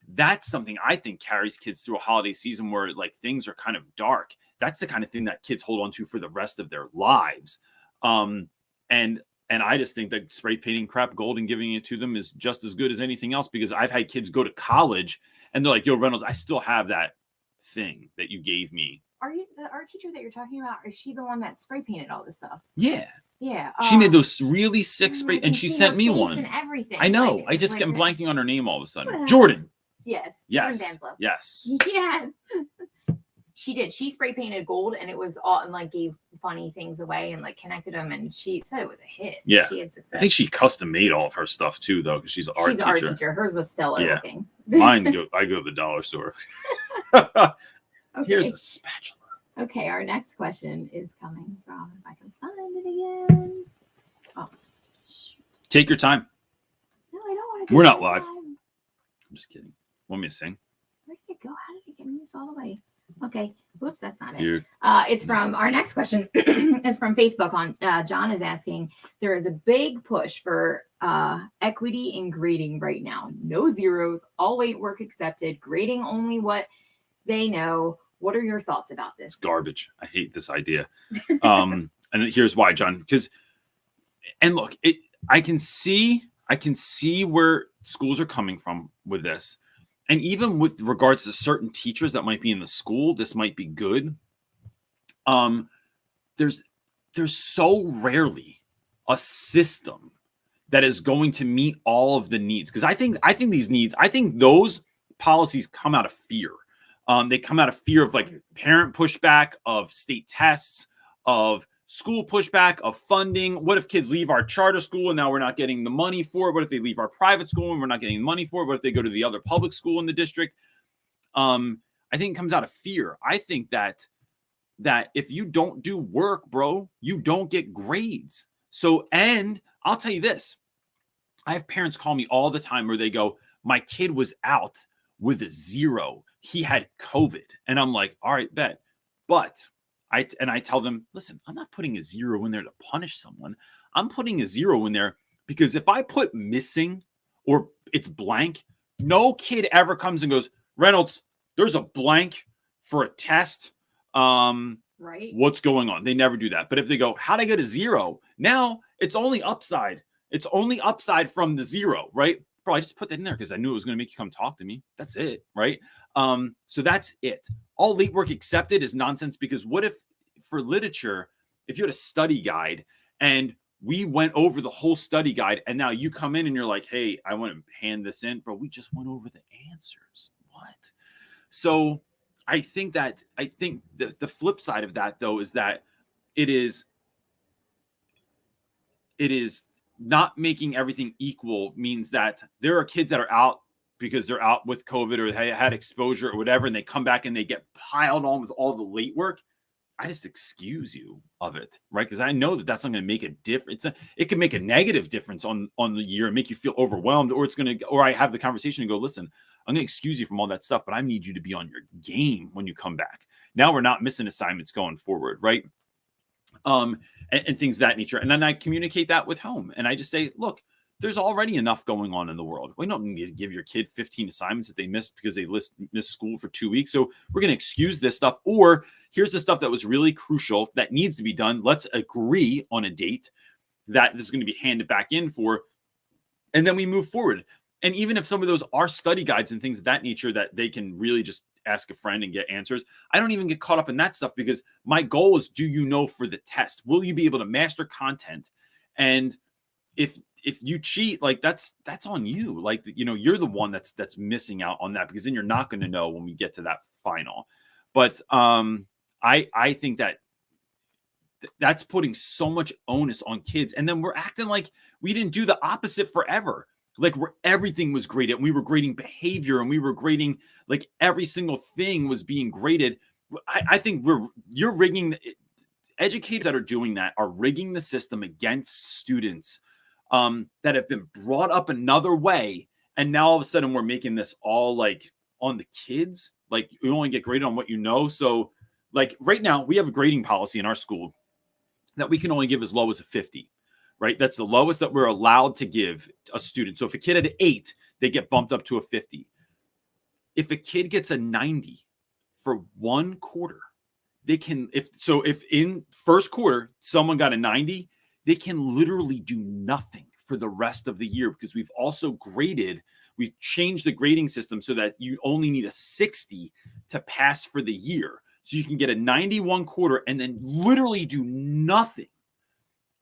That's something I think carries kids through a holiday season where like things are kind of dark. That's the kind of thing that kids hold on to for the rest of their lives. And I just think that spray painting crap gold and giving it to them is just as good as anything else, because I've had kids go to college and they're like, yo, Reynolds, I still have that thing that you gave me. Are you the art teacher that you're talking about? Is she the one that spray painted all this stuff? Yeah. Yeah. She made those really sick spray and she sent me one. And everything. I know. I just am blanking on her name all of a sudden. Jordan. Yes. Yes. Jordan Danslow. Yes. Yes. She did. She spray painted gold and it was all and like gave funny things away and like connected them. And she said it was a hit. Yeah. She had success. I think she custom made all of her stuff too, though, because she's an art teacher. Hers was stellar looking. I go to the dollar store. Okay. Here's a spatula. Okay, our next question is coming from, if I can find it again. Oh, shoot. Take your time. No, I don't want to. We're not live. I'm just kidding. Want me to sing? Where did it go? How did it get moved all the way? Okay. Whoops, that's not it. Here. It's from our next question is from Facebook. On John is asking, there is a big push for equity in grading right now. No zeros, all weight work accepted, grading only what they know. What are your thoughts about this? It's garbage. I hate this idea. And here's why, John. Because, and look, I can see where schools are coming from with this. And even with regards to certain teachers that might be in the school, this might be good. There's so rarely a system that is going to meet all of the needs. Because I think those policies come out of fear. They come out of fear of like parent pushback, of state tests, of school pushback, of funding. What if kids leave our charter school and now we're not getting the money for it? What if they leave our private school and we're not getting the money for it? What if they go to the other public school in the district? I think it comes out of fear. I think that if you don't do work, bro, you don't get grades. So, and I'll tell you this, I have parents call me all the time where they go, my kid was out with a 0. He had COVID. And I'm like, all right, bet. But I tell them, listen, I'm not putting a 0 in there to punish someone. I'm putting a 0 in there because if I put missing or it's blank, no kid ever comes and goes, Reynolds, there's a blank for a test. Right. What's going on? They never do that. But if they go, how'd I get a 0? Now it's only upside. It's only upside from the 0, right? Bro, I just put that in there because I knew it was going to make you come talk to me. That's it, right? So that's it. All late work accepted is nonsense because what if for literature, if you had a study guide and we went over the whole study guide and now you come in and you're like, hey, I want to hand this in, bro, we just went over the answers. What? So I think the flip side of that though is that it is not making everything equal means that there are kids that are out because they're out with COVID or they had exposure or whatever, and they come back and they get piled on with all the late work. I just excuse you of it, right? Because I know that that's not going to make a difference. It can make a negative difference on the year and make you feel overwhelmed, or I have the conversation and go, listen, I'm going to excuse you from all that stuff, but I need you to be on your game when you come back. Now we're not missing assignments going forward, right? And things of that nature. And then I communicate that with home. And I just say, look, there's already enough going on in the world. We don't need to give your kid 15 assignments that they missed because they missed school for 2 weeks. So we're going to excuse this stuff. Or here's the stuff that was really crucial that needs to be done. Let's agree on a date that is going to be handed back in for. And then we move forward. And even if some of those are study guides and things of that nature that they can really just ask a friend and get answers, I don't even get caught up in that stuff because my goal is, do you know for the test? Will you be able to master content? And if you cheat, like that's on you. Like, you know, you're the one that's missing out on that because then you're not going to know when we get to that final. But I think that's putting so much onus on kids. And then we're acting like we didn't do the opposite forever. Like where everything was graded and we were grading behavior and we were grading like every single thing was being graded. I think you're rigging. Educators that are doing that are rigging the system against students that have been brought up another way. And now all of a sudden we're making this all like on the kids. Like you only get graded on what you know. So like right now we have a grading policy in our school that we can only give as low as a 50. Right? That's the lowest that we're allowed to give a student. So if a kid had an 8, they get bumped up to a 50. If a kid gets a 90 for 1 quarter, they can, if in first quarter, someone got a 90, they can literally do nothing for the rest of the year because we've changed the grading system so that you only need a 60 to pass for the year. So you can get a 91 quarter and then literally do nothing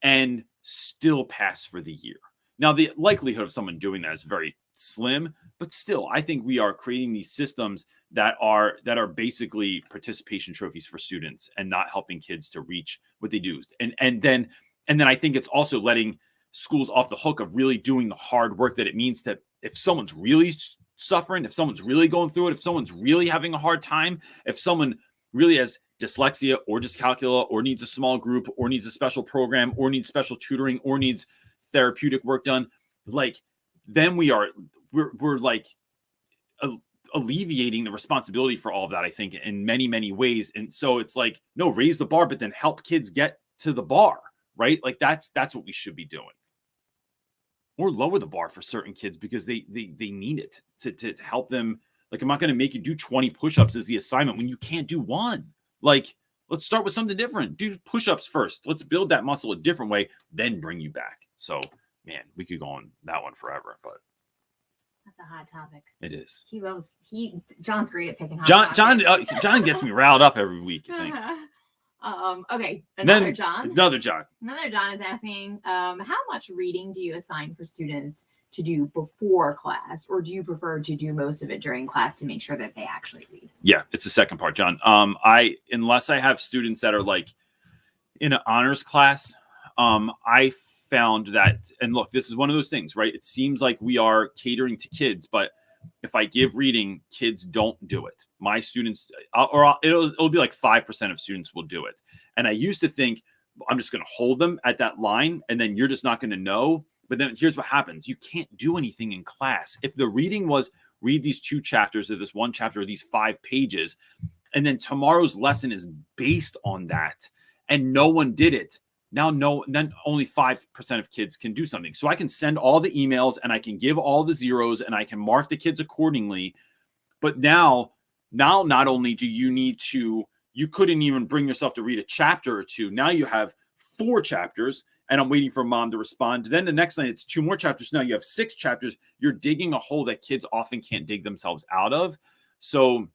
and still pass for the year. Now, the likelihood of someone doing that is very slim, but still, I think we are creating these systems that are basically participation trophies for students and not helping kids to reach what they do. And then I think it's also letting schools off the hook of really doing the hard work that it means to, if someone's really suffering, if someone's really going through it, if someone's really having a hard time, if someone really has dyslexia or dyscalculia or needs a small group or needs a special program or needs special tutoring or needs therapeutic work done, like then we're like alleviating the responsibility for all of that, I think, in many, many ways. And so it's like, no, raise the bar, but then help kids get to the bar, right? Like that's what we should be doing. Or lower the bar for certain kids because they need it to help them. Like, I'm not going to make you do 20 push-ups as the assignment when you can't do one. Like, let's start with something different. Do push-ups first. Let's build that muscle a different way, then bring you back. So, man, we could go on that one forever, but that's a hot topic. It is. John's great at picking hot topics. John gets me riled up every week, I think. Okay. Another John is asking, how much reading do you assign for students to do before class, or do you prefer to do most of it during class to make sure that they actually read? Yeah, it's the second part, John. Unless I have students that are like in an honors class, I found that, and look, this is one of those things, right? It seems like we are catering to kids, but if I give reading, kids don't do it. My students, it'll be like 5% of students will do it. And I used to think, I'm just going to hold them at that line, and then you're just not going to know. But then here's what happens. You can't do anything in class. If the reading was read these 2 chapters or this 1 chapter or these 5 pages, and then tomorrow's lesson is based on that, and no one did it, then only 5% of kids can do something. So I can send all the emails and I can give all the zeros and I can mark the kids accordingly. But now not only do you need to, you couldn't even bring yourself to read a chapter or 2. Now you have 4 chapters and I'm waiting for mom to respond. Then the next night it's 2 more chapters. Now you have 6 chapters. You're digging a hole that kids often can't dig themselves out of. So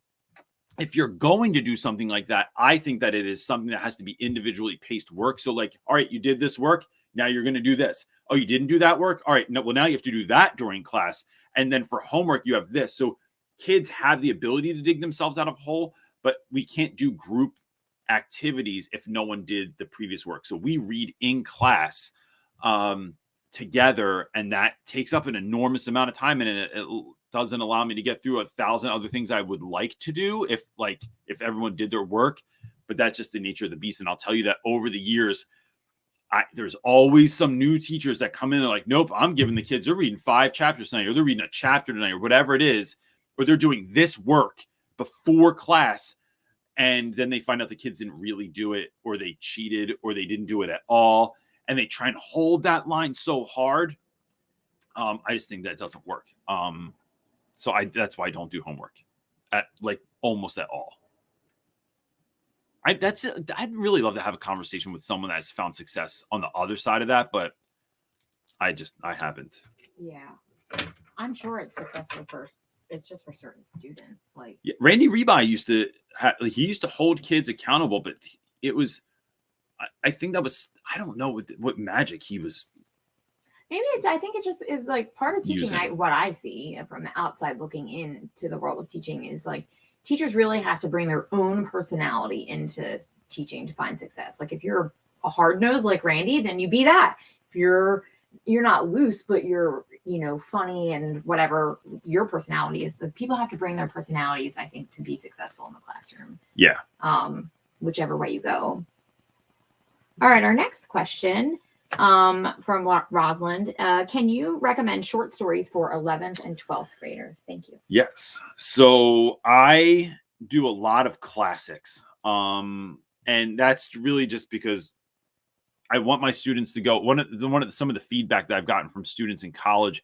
if you're going to do something like that, I think that it is something that has to be individually paced work. So like, all right, you did this work. Now you're going to do this. Oh, you didn't do that work? All right. No, well, now you have to do that during class. And then for homework, you have this. So kids have the ability to dig themselves out of a hole, but we can't do group activities if no one did the previous work. So we read in class together, and that takes up an enormous amount of time, and it doesn't allow me to get through 1,000 other things I would like to do if everyone did their work. But that's just the nature of the beast. And I'll tell you that over the years, there's always some new teachers that come in and are like, nope, I'm giving the kids, they're reading 5 chapters tonight, or they're reading a chapter tonight, or whatever it is, or they're doing this work before class. And then they find out the kids didn't really do it, or they cheated, or they didn't do it at all. And they try and hold that line so hard. I just think that doesn't work. So that's why I don't do homework almost at all. I'd really love to have a conversation with someone that's found success on the other side of that, but I haven't. Yeah. I'm sure it's successful it's just for certain students. Like, yeah, Randy Rebuy used to hold kids accountable, but it was, I think that was, I don't know what magic he was. Maybe I think it just is like part of teaching. What I see from the outside looking into the world of teaching is like teachers really have to bring their own personality into teaching to find success. Like if you're a hard nose like Randy, then you be that. If you're not loose, but you're, funny and whatever your personality is, the people have to bring their personalities, I think, to be successful in the classroom. Yeah. Whichever way you go. All right. Our next question from Rosalind. Can you recommend short stories for 11th and 12th graders? Thank you. Yes. So I do a lot of classics. And that's really just because I want my students to go. Some of the feedback that I've gotten from students in college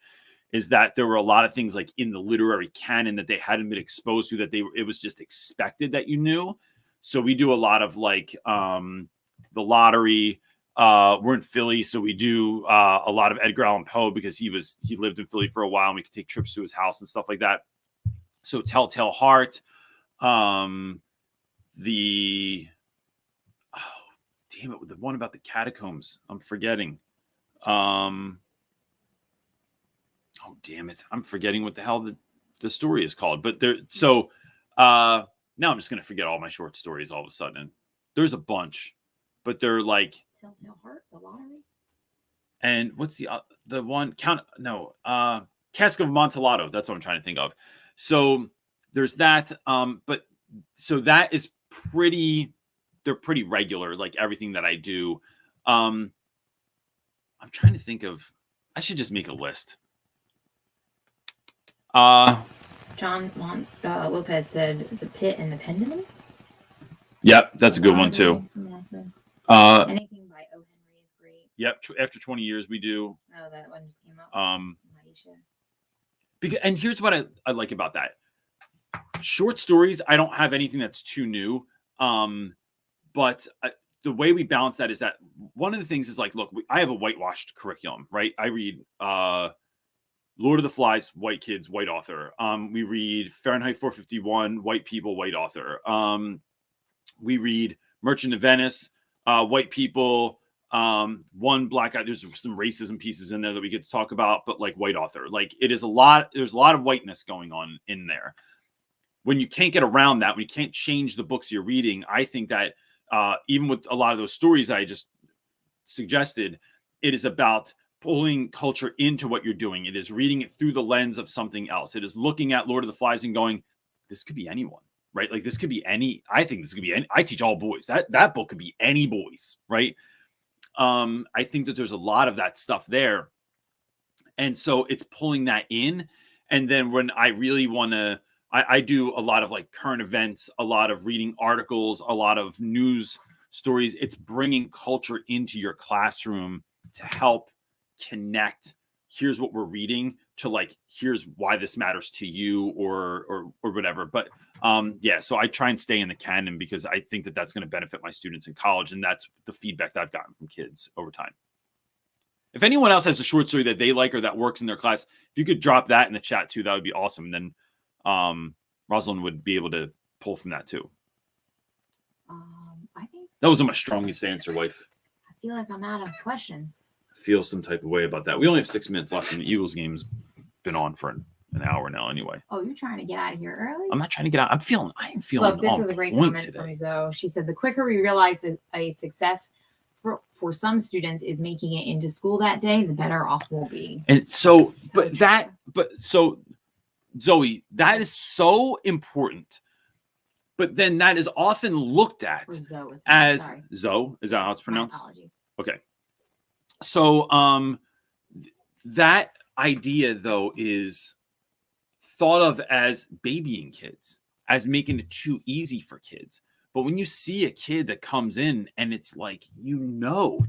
is that there were a lot of things like in the literary canon that they hadn't been exposed to, that it was just expected that you knew. So we do a lot of like The Lottery. We're in Philly, so we do a lot of Edgar Allan Poe because he lived in Philly for a while, and we could take trips to his house and stuff like that. So Telltale Heart, damn it, the one about the catacombs, I'm forgetting. Oh damn it, I'm forgetting what the hell the story is called. But now I'm just gonna forget all my short stories all of a sudden. There's a bunch, but they're like Telltale Heart, The Lottery, and what's the one? Cask of Amontillado. That's what I'm trying to think of. So there's that. But so that is they're pretty regular, like everything that I do. I'm trying to think of, I should just make a list. John Lopez said The Pit and the Pendulum. Yep, that's a good one too. Someone else said. Anything by O. Henry is great. Yep, after 20 years we do. Oh, that one just came out. Maisha. Because, and here's what I like about that. Short stories, I don't have anything that's too new. But the way we balance that is that one of the things is like, look, I have a whitewashed curriculum, right? I read Lord of the Flies, white kids, white author. We read Fahrenheit 451, white people, white author. We read Merchant of Venice, white people, one black guy. There's some racism pieces in there that we get to talk about, but like white author. Like it is a lot. There's a lot of whiteness going on in there. When you can't get around that, when you can't change the books you're reading, I think that even with a lot of those stories I just suggested, it is about pulling culture into what you're doing. It is reading it through the lens of something else. It is looking at Lord of the Flies and going, this could be anyone, right? Like this could be any, I think this could be any, I teach all boys. That book could be any boys, right? I think that there's a lot of that stuff there. And so it's pulling that in. And then when I really want to, I do a lot of like current events, a lot of reading articles, a lot of news stories. It's bringing culture into your classroom to help connect. Here's what we're reading to like, here's why this matters to you or whatever. But yeah, so I try and stay in the canon because I think that that's going to benefit my students in college. And that's the feedback that I've gotten from kids over time. If anyone else has a short story that they like or that works in their class, if you could drop that in the chat too, that would be awesome. And then Rosalind would be able to pull from that too. I think that wasn't my strongest answer, wife. I feel like I'm out of questions. I feel some type of way about that. We only have 6 minutes left, and the Eagles game's been on for an hour now anyway. Oh, you're trying to get out of here early? I'm not trying to get out. I'm feeling. Look, this is a great comment today from Zoe. She said, "The quicker we realize a success for some students is making it into school that day, the better off we'll be." And so Zoe, that is so important. But then that is often looked at as Zoe. Is that how it's pronounced? Okay. So that idea though is thought of as babying kids, as making it too easy for kids. But when you see a kid that comes in and it's like,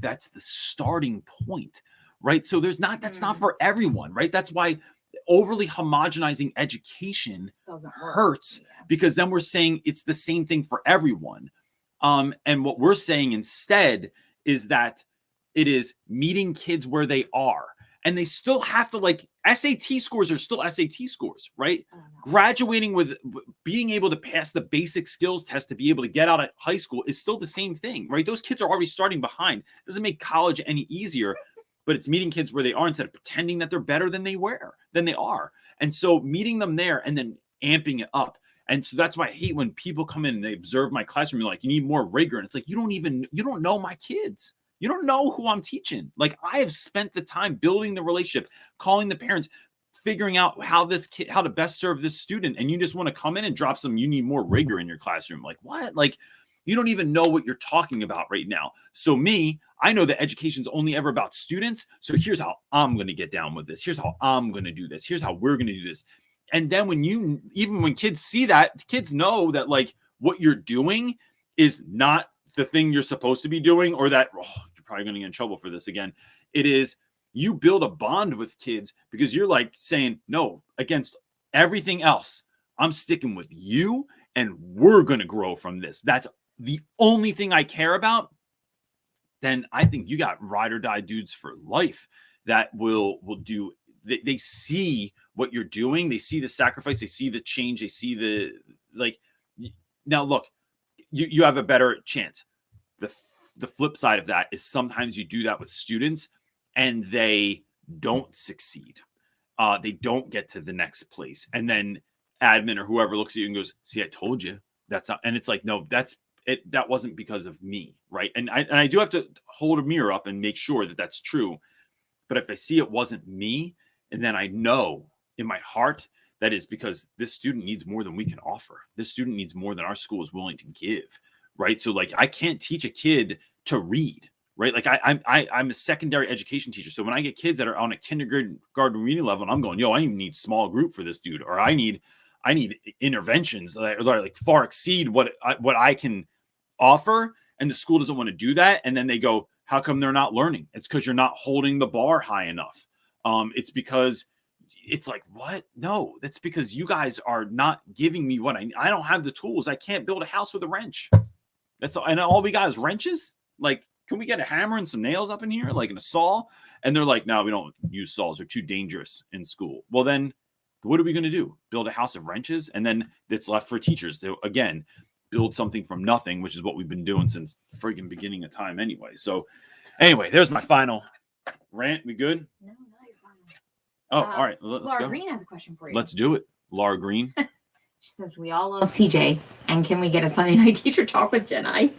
that's the starting point, right? So that's not for everyone, right? That's why overly homogenizing education hurts, because then we're saying it's the same thing for everyone. And what we're saying instead is that it is meeting kids where they are. And they still have to, like, SAT scores are still SAT scores, right? Graduating with being able to pass the basic skills test to be able to get out of high school is still the same thing, right? Those kids are already starting behind. It doesn't make college any easier, but it's meeting kids where they are instead of pretending that they're better than they are. And so meeting them there and then amping it up. And so that's why I hate when people come in and they observe my classroom. You're like, you need more rigor. And it's like, you don't know my kids. You don't know who I'm teaching. Like, I have spent the time building the relationship, calling the parents, figuring out how to best serve this student. And you just want to come in and drop you need more rigor in your classroom. Like, what? Like, you don't even know what you're talking about right now. So I know that education's only ever about students. So here's how I'm going to get down with this. Here's how I'm going to do this. Here's how we're going to do this. And then when kids see that, kids know that like what you're doing is not the thing you're supposed to be doing, or that you're probably going to get in trouble for this again. It is, you build a bond with kids because you're like saying, no, against everything else, I'm sticking with you and we're going to grow from this. That's the only thing I care about. Then I think you got ride or die dudes for life that will do. They see what you're doing. They see the sacrifice. They see the change. They see now look, you have a better chance. The flip side of that is sometimes you do that with students and they don't succeed. They don't get to the next place. And then admin or whoever looks at you and goes, see, I told you that's not. And it's like, no, that wasn't because of me. Right. And I do have to hold a mirror up and make sure that that's true. But if I see it wasn't me, and then I know in my heart that is because this student needs more than we can offer. This student needs more than our school is willing to give. Right. So like, I can't teach a kid to read. Right. Like I'm a secondary education teacher. So when I get kids that are on a kindergarten reading level, and I'm going, I even need small group for this dude, or I need I need interventions that are like far exceed what I can offer. And the school doesn't want to do that. And then they go, how come they're not learning? It's because you're not holding the bar high enough. It's because it's like, what? No, that's because you guys are not giving me what I don't have the tools. I can't build a house with a wrench. That's all. And all we got is wrenches. Like, can we get a hammer and some nails up in here? Like in a saw? And they're like, no, we don't use saws. They're too dangerous in school. Well, then what are we going to do? Build a house of wrenches? And then it's left for teachers to, again, build something from nothing, which is what we've been doing since friggin' beginning of time anyway. So anyway, there's my final rant. We good? No, you're fine. Oh, all right. Let's Laura go. Green has a question for you. Let's do it. Laura Green. She says, we all love CJ. And can we get a Sunday night teacher talk with Jenai?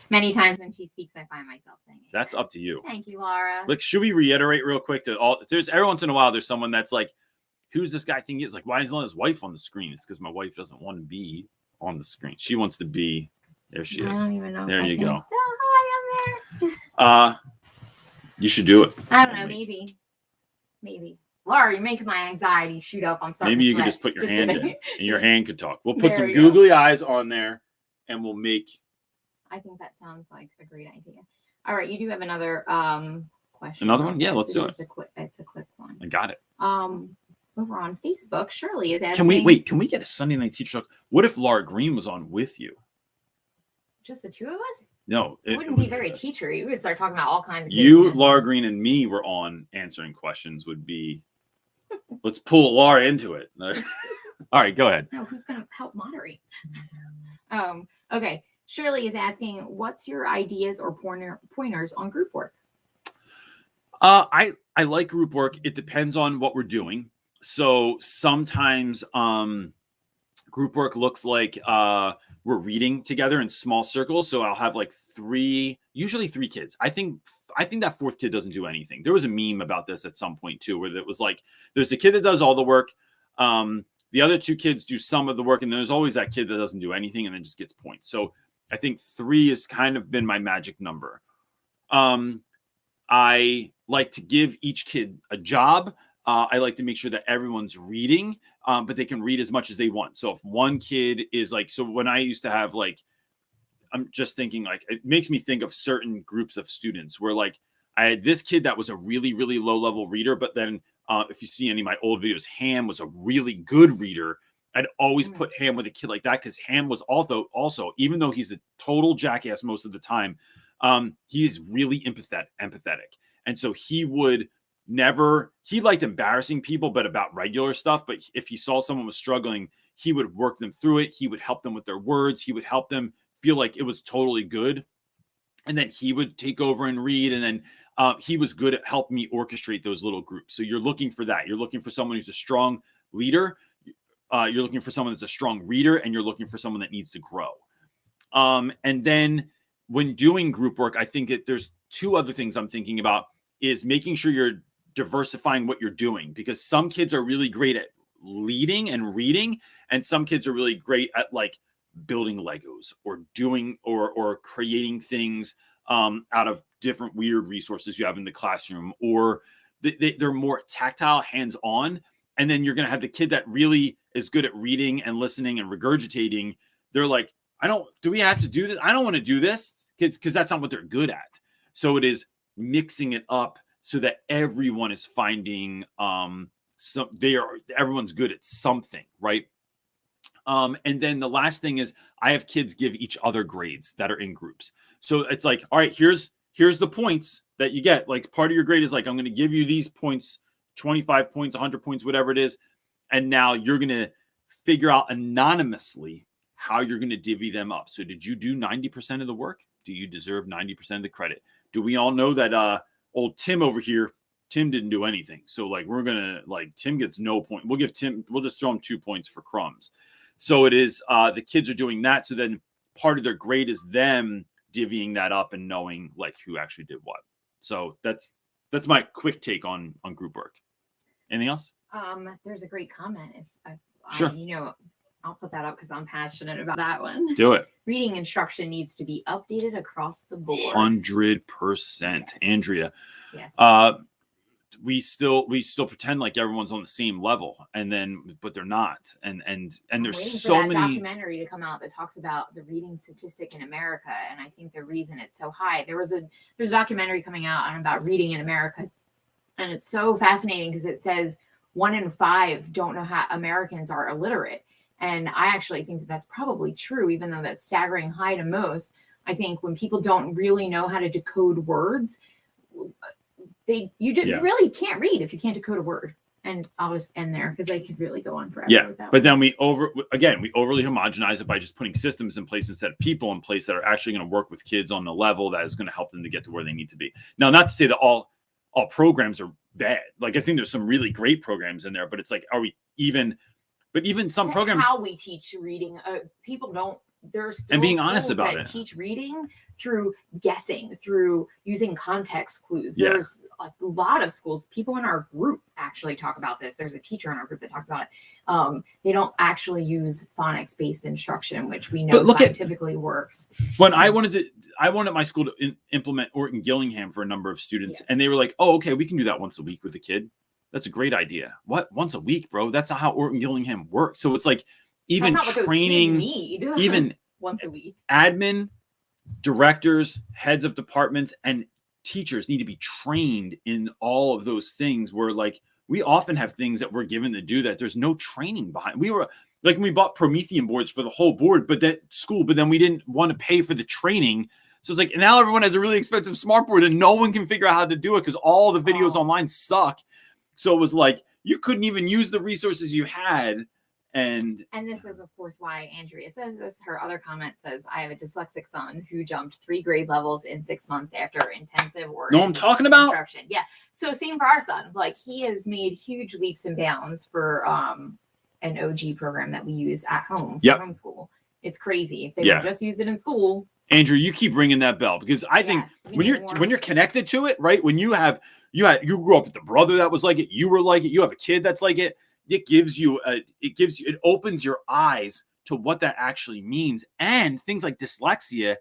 Many times when she speaks, I find myself saying it. That's up to you. Thank you, Laura. Look, should we reiterate real quick that there's every once in a while, there's someone that's like, who's this guy think is like, why isn't his wife on the screen? It's because my wife doesn't want to be on the screen. She wants to be. There she is. I don't even know. There you go. Oh, hi, I'm there. You should do it. I don't know. Maybe. Laura, you're making my anxiety shoot up. I'm starting. Maybe you could just put your hand in, and your hand could talk. We'll put There some we go. googly eyes on there, and we'll make. I think that sounds like a great idea. All right, you do have another question. Another one? Yeah, let's do it. It's a quick one. I got it. Over on Facebook, Shirley is asking. Can we get a Sunday night teacher talk? What if Laura Green was on with you? Just the two of us? No, It wouldn't be very teachery. We would start talking about all kinds of you, business. Laura Green, and me were on answering questions. Would be. Let's pull Laura into it. All right, go ahead. No, who's going to help moderate? Okay. Shirley is asking, what's your ideas or pointers on group work? I like group work. It depends on what we're doing. So sometimes group work looks like we're reading together in small circles. So I'll have like usually three kids. I think that fourth kid doesn't do anything. There was a meme about this at some point too, where it was like, there's the kid that does all the work. The other two kids do some of the work, and there's always that kid that doesn't do anything and then just gets points. So I think 3 has kind of been my magic number. I like to give each kid a job. I like to make sure that everyone's reading, but they can read as much as they want. So if one kid is like, so when I used to have like, I'm just thinking like, it makes me think of certain groups of students where like I had this kid that was a really, really low level reader. But then if you see any of my old videos, Ham was a really good reader. I'd always put Ham with a kid like that because Ham was also, even though he's a total jackass most of the time, he is really empathetic. And so he liked embarrassing people, but about regular stuff. But if he saw someone was struggling, he would work them through it. He would help them with their words. He would help them feel like it was totally good. And then he would take over and read. And then he was good at helping me orchestrate those little groups. So you're looking for that. You're looking for someone who's a strong leader. You're looking for someone that's a strong reader, and you're looking for someone that needs to grow. And then when doing group work, I think that there's 2 other things I'm thinking about is making sure you're diversifying what you're doing, because some kids are really great at leading and reading, and some kids are really great at like building Legos or doing or creating things out of different weird resources you have in the classroom, or they're more tactile, hands-on. And then you're going to have the kid that really is good at reading and listening and regurgitating. They're like, do we have to do this? I don't want to do this, kids, because that's not what they're good at. So it is mixing it up so that everyone is finding everyone's good at something, right? And then the last thing is I have kids give each other grades that are in groups. So it's like, all right, here's the points that you get. Like part of your grade is like, I'm going to give you these points, 25 points, 100 points, whatever it is. And now you're going to figure out anonymously how you're going to divvy them up. So did you do 90% of the work? Do you deserve 90% of the credit? Do we all know that old Tim over here, Tim didn't do anything. So like, we're going to like, Tim gets no point. We'll just throw him 2 points for crumbs. So it is, the kids are doing that. So then part of their grade is them divvying that up and knowing like who actually did what. So that's my quick take on group work. Anything else? There's a great comment. Sure. I'll put that up because I'm passionate about that one. Do it. Reading instruction needs to be updated across the board. 100%. Yes. Andrea. Yes. we still pretend like everyone's on the same level, but they're not. And there's waiting so for that many documentary to come out that talks about the reading statistic in America, and I think the reason it's so high. There's a documentary coming out about reading in America, and it's so fascinating because it says 1 in 5 don't know how Americans are illiterate, and I actually think that that's probably true, even though that's staggering high to most. I think when people don't really know how to decode words, you really can't read if you can't decode a word. And I'll just end there because I could really go on forever. Yeah, with that but one. then we overly homogenize it by just putting systems in place instead of people in place that are actually going to work with kids on the level that is going to help them to get to where they need to be. Now, not to say that all programs are bad. Like, I think there's some really great programs in there, but it's like, are we even? But even some programs, how we teach reading, people don't. There's still and being honest about that it. Teach reading through guessing, through using context clues. Yeah. There's a lot of schools. People in our group actually talk about this. There's a teacher in our group that talks about it. They don't actually use phonics-based instruction, which we know scientifically works. When I wanted my school to implement Orton Gillingham for a number of students, and they were like, "Oh, okay, we can do that once a week with a kid." That's a great idea. What? Once a week, bro? That's not how Orton Gillingham works. So it's like, even training, even once a week, admin, directors, heads of departments, and teachers need to be trained in all of those things, where like we often have things that we're given to do that there's no training behind. We were like, we bought Promethean boards for the whole board, but then we didn't want to pay for the training. So it's like, now everyone has a really expensive smart board and no one can figure out how to do it because all the videos online suck. So it was like, you couldn't even use the resources you had. And this is, of course, why Andrea says this. Her other comment says, I have a dyslexic son who jumped 3 grade levels in 6 months after intensive work. No, I'm talking about instruction. Yeah. So same for our son. Like, he has made huge leaps and bounds for an OG program that we use at home for homeschool. It's crazy. If they would just used it in school. Andrew, you keep ringing that bell, because I think when you're connected to it, right? When you grew up with a brother that was like it, you were like it, you have a kid that's like it. It opens your eyes to what that actually means, and things like dyslexia,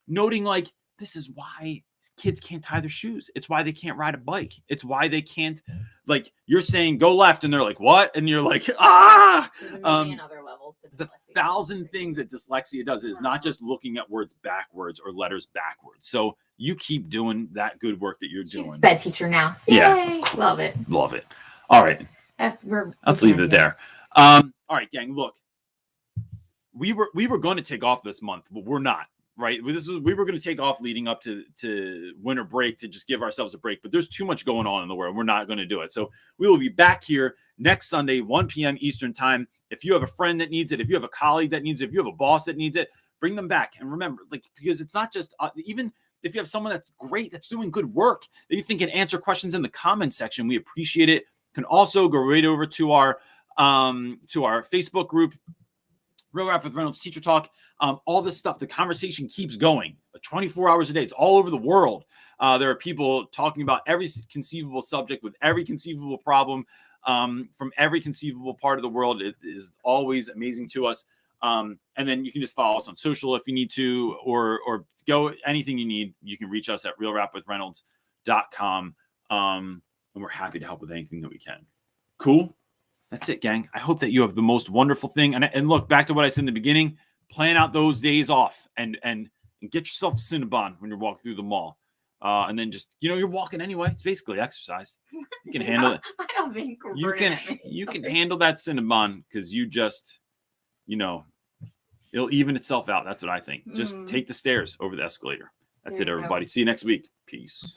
noting like, this is why kids can't tie their shoes. It's why they can't ride a bike. It's why they can't, like, you're saying go left and they're like, what? And you're like, ah. There's a million other levels to the 1,000 things that dyslexia does is not just looking at words backwards or letters backwards. So you keep doing that good work that you're doing. She's a sped teacher now. Yeah. Yay. Love it. All right. Let's leave it there. All right, gang. Look, we were going to take off this month, but we're not. Right. We were going to take off leading up to winter break to just give ourselves a break. But there's too much going on in the world. We're not going to do it. So we will be back here next Sunday, 1 p.m. Eastern time. If you have a friend that needs it, if you have a colleague that needs it, if you have a boss that needs it, bring them back. And remember, like, because it's not just even if you have someone that's great, that's doing good work, that you think can answer questions in the comments section, we appreciate it. You can also go right over to our Facebook group, Real Rap with Reynolds Teacher Talk. All this stuff, the conversation keeps going 24 hours a day. It's all over the world. There are people talking about every conceivable subject with every conceivable problem from every conceivable part of the world. It is always amazing to us. And then you can just follow us on social if you need to, or go anything you need. You can reach us at realrapwithreynolds.com. And we're happy to help with anything that we can. Cool. That's it, gang. I hope that you have the most wonderful thing. And look, back to what I said in the beginning, plan out those days off and get yourself a Cinnabon when you're walking through the mall. And then just, you're walking anyway. It's basically exercise. You can handle it. I don't think you can handle that Cinnabon because you just, it'll even itself out. That's what I think. Just take the stairs over the escalator. That's it, everybody. See you next week. Peace.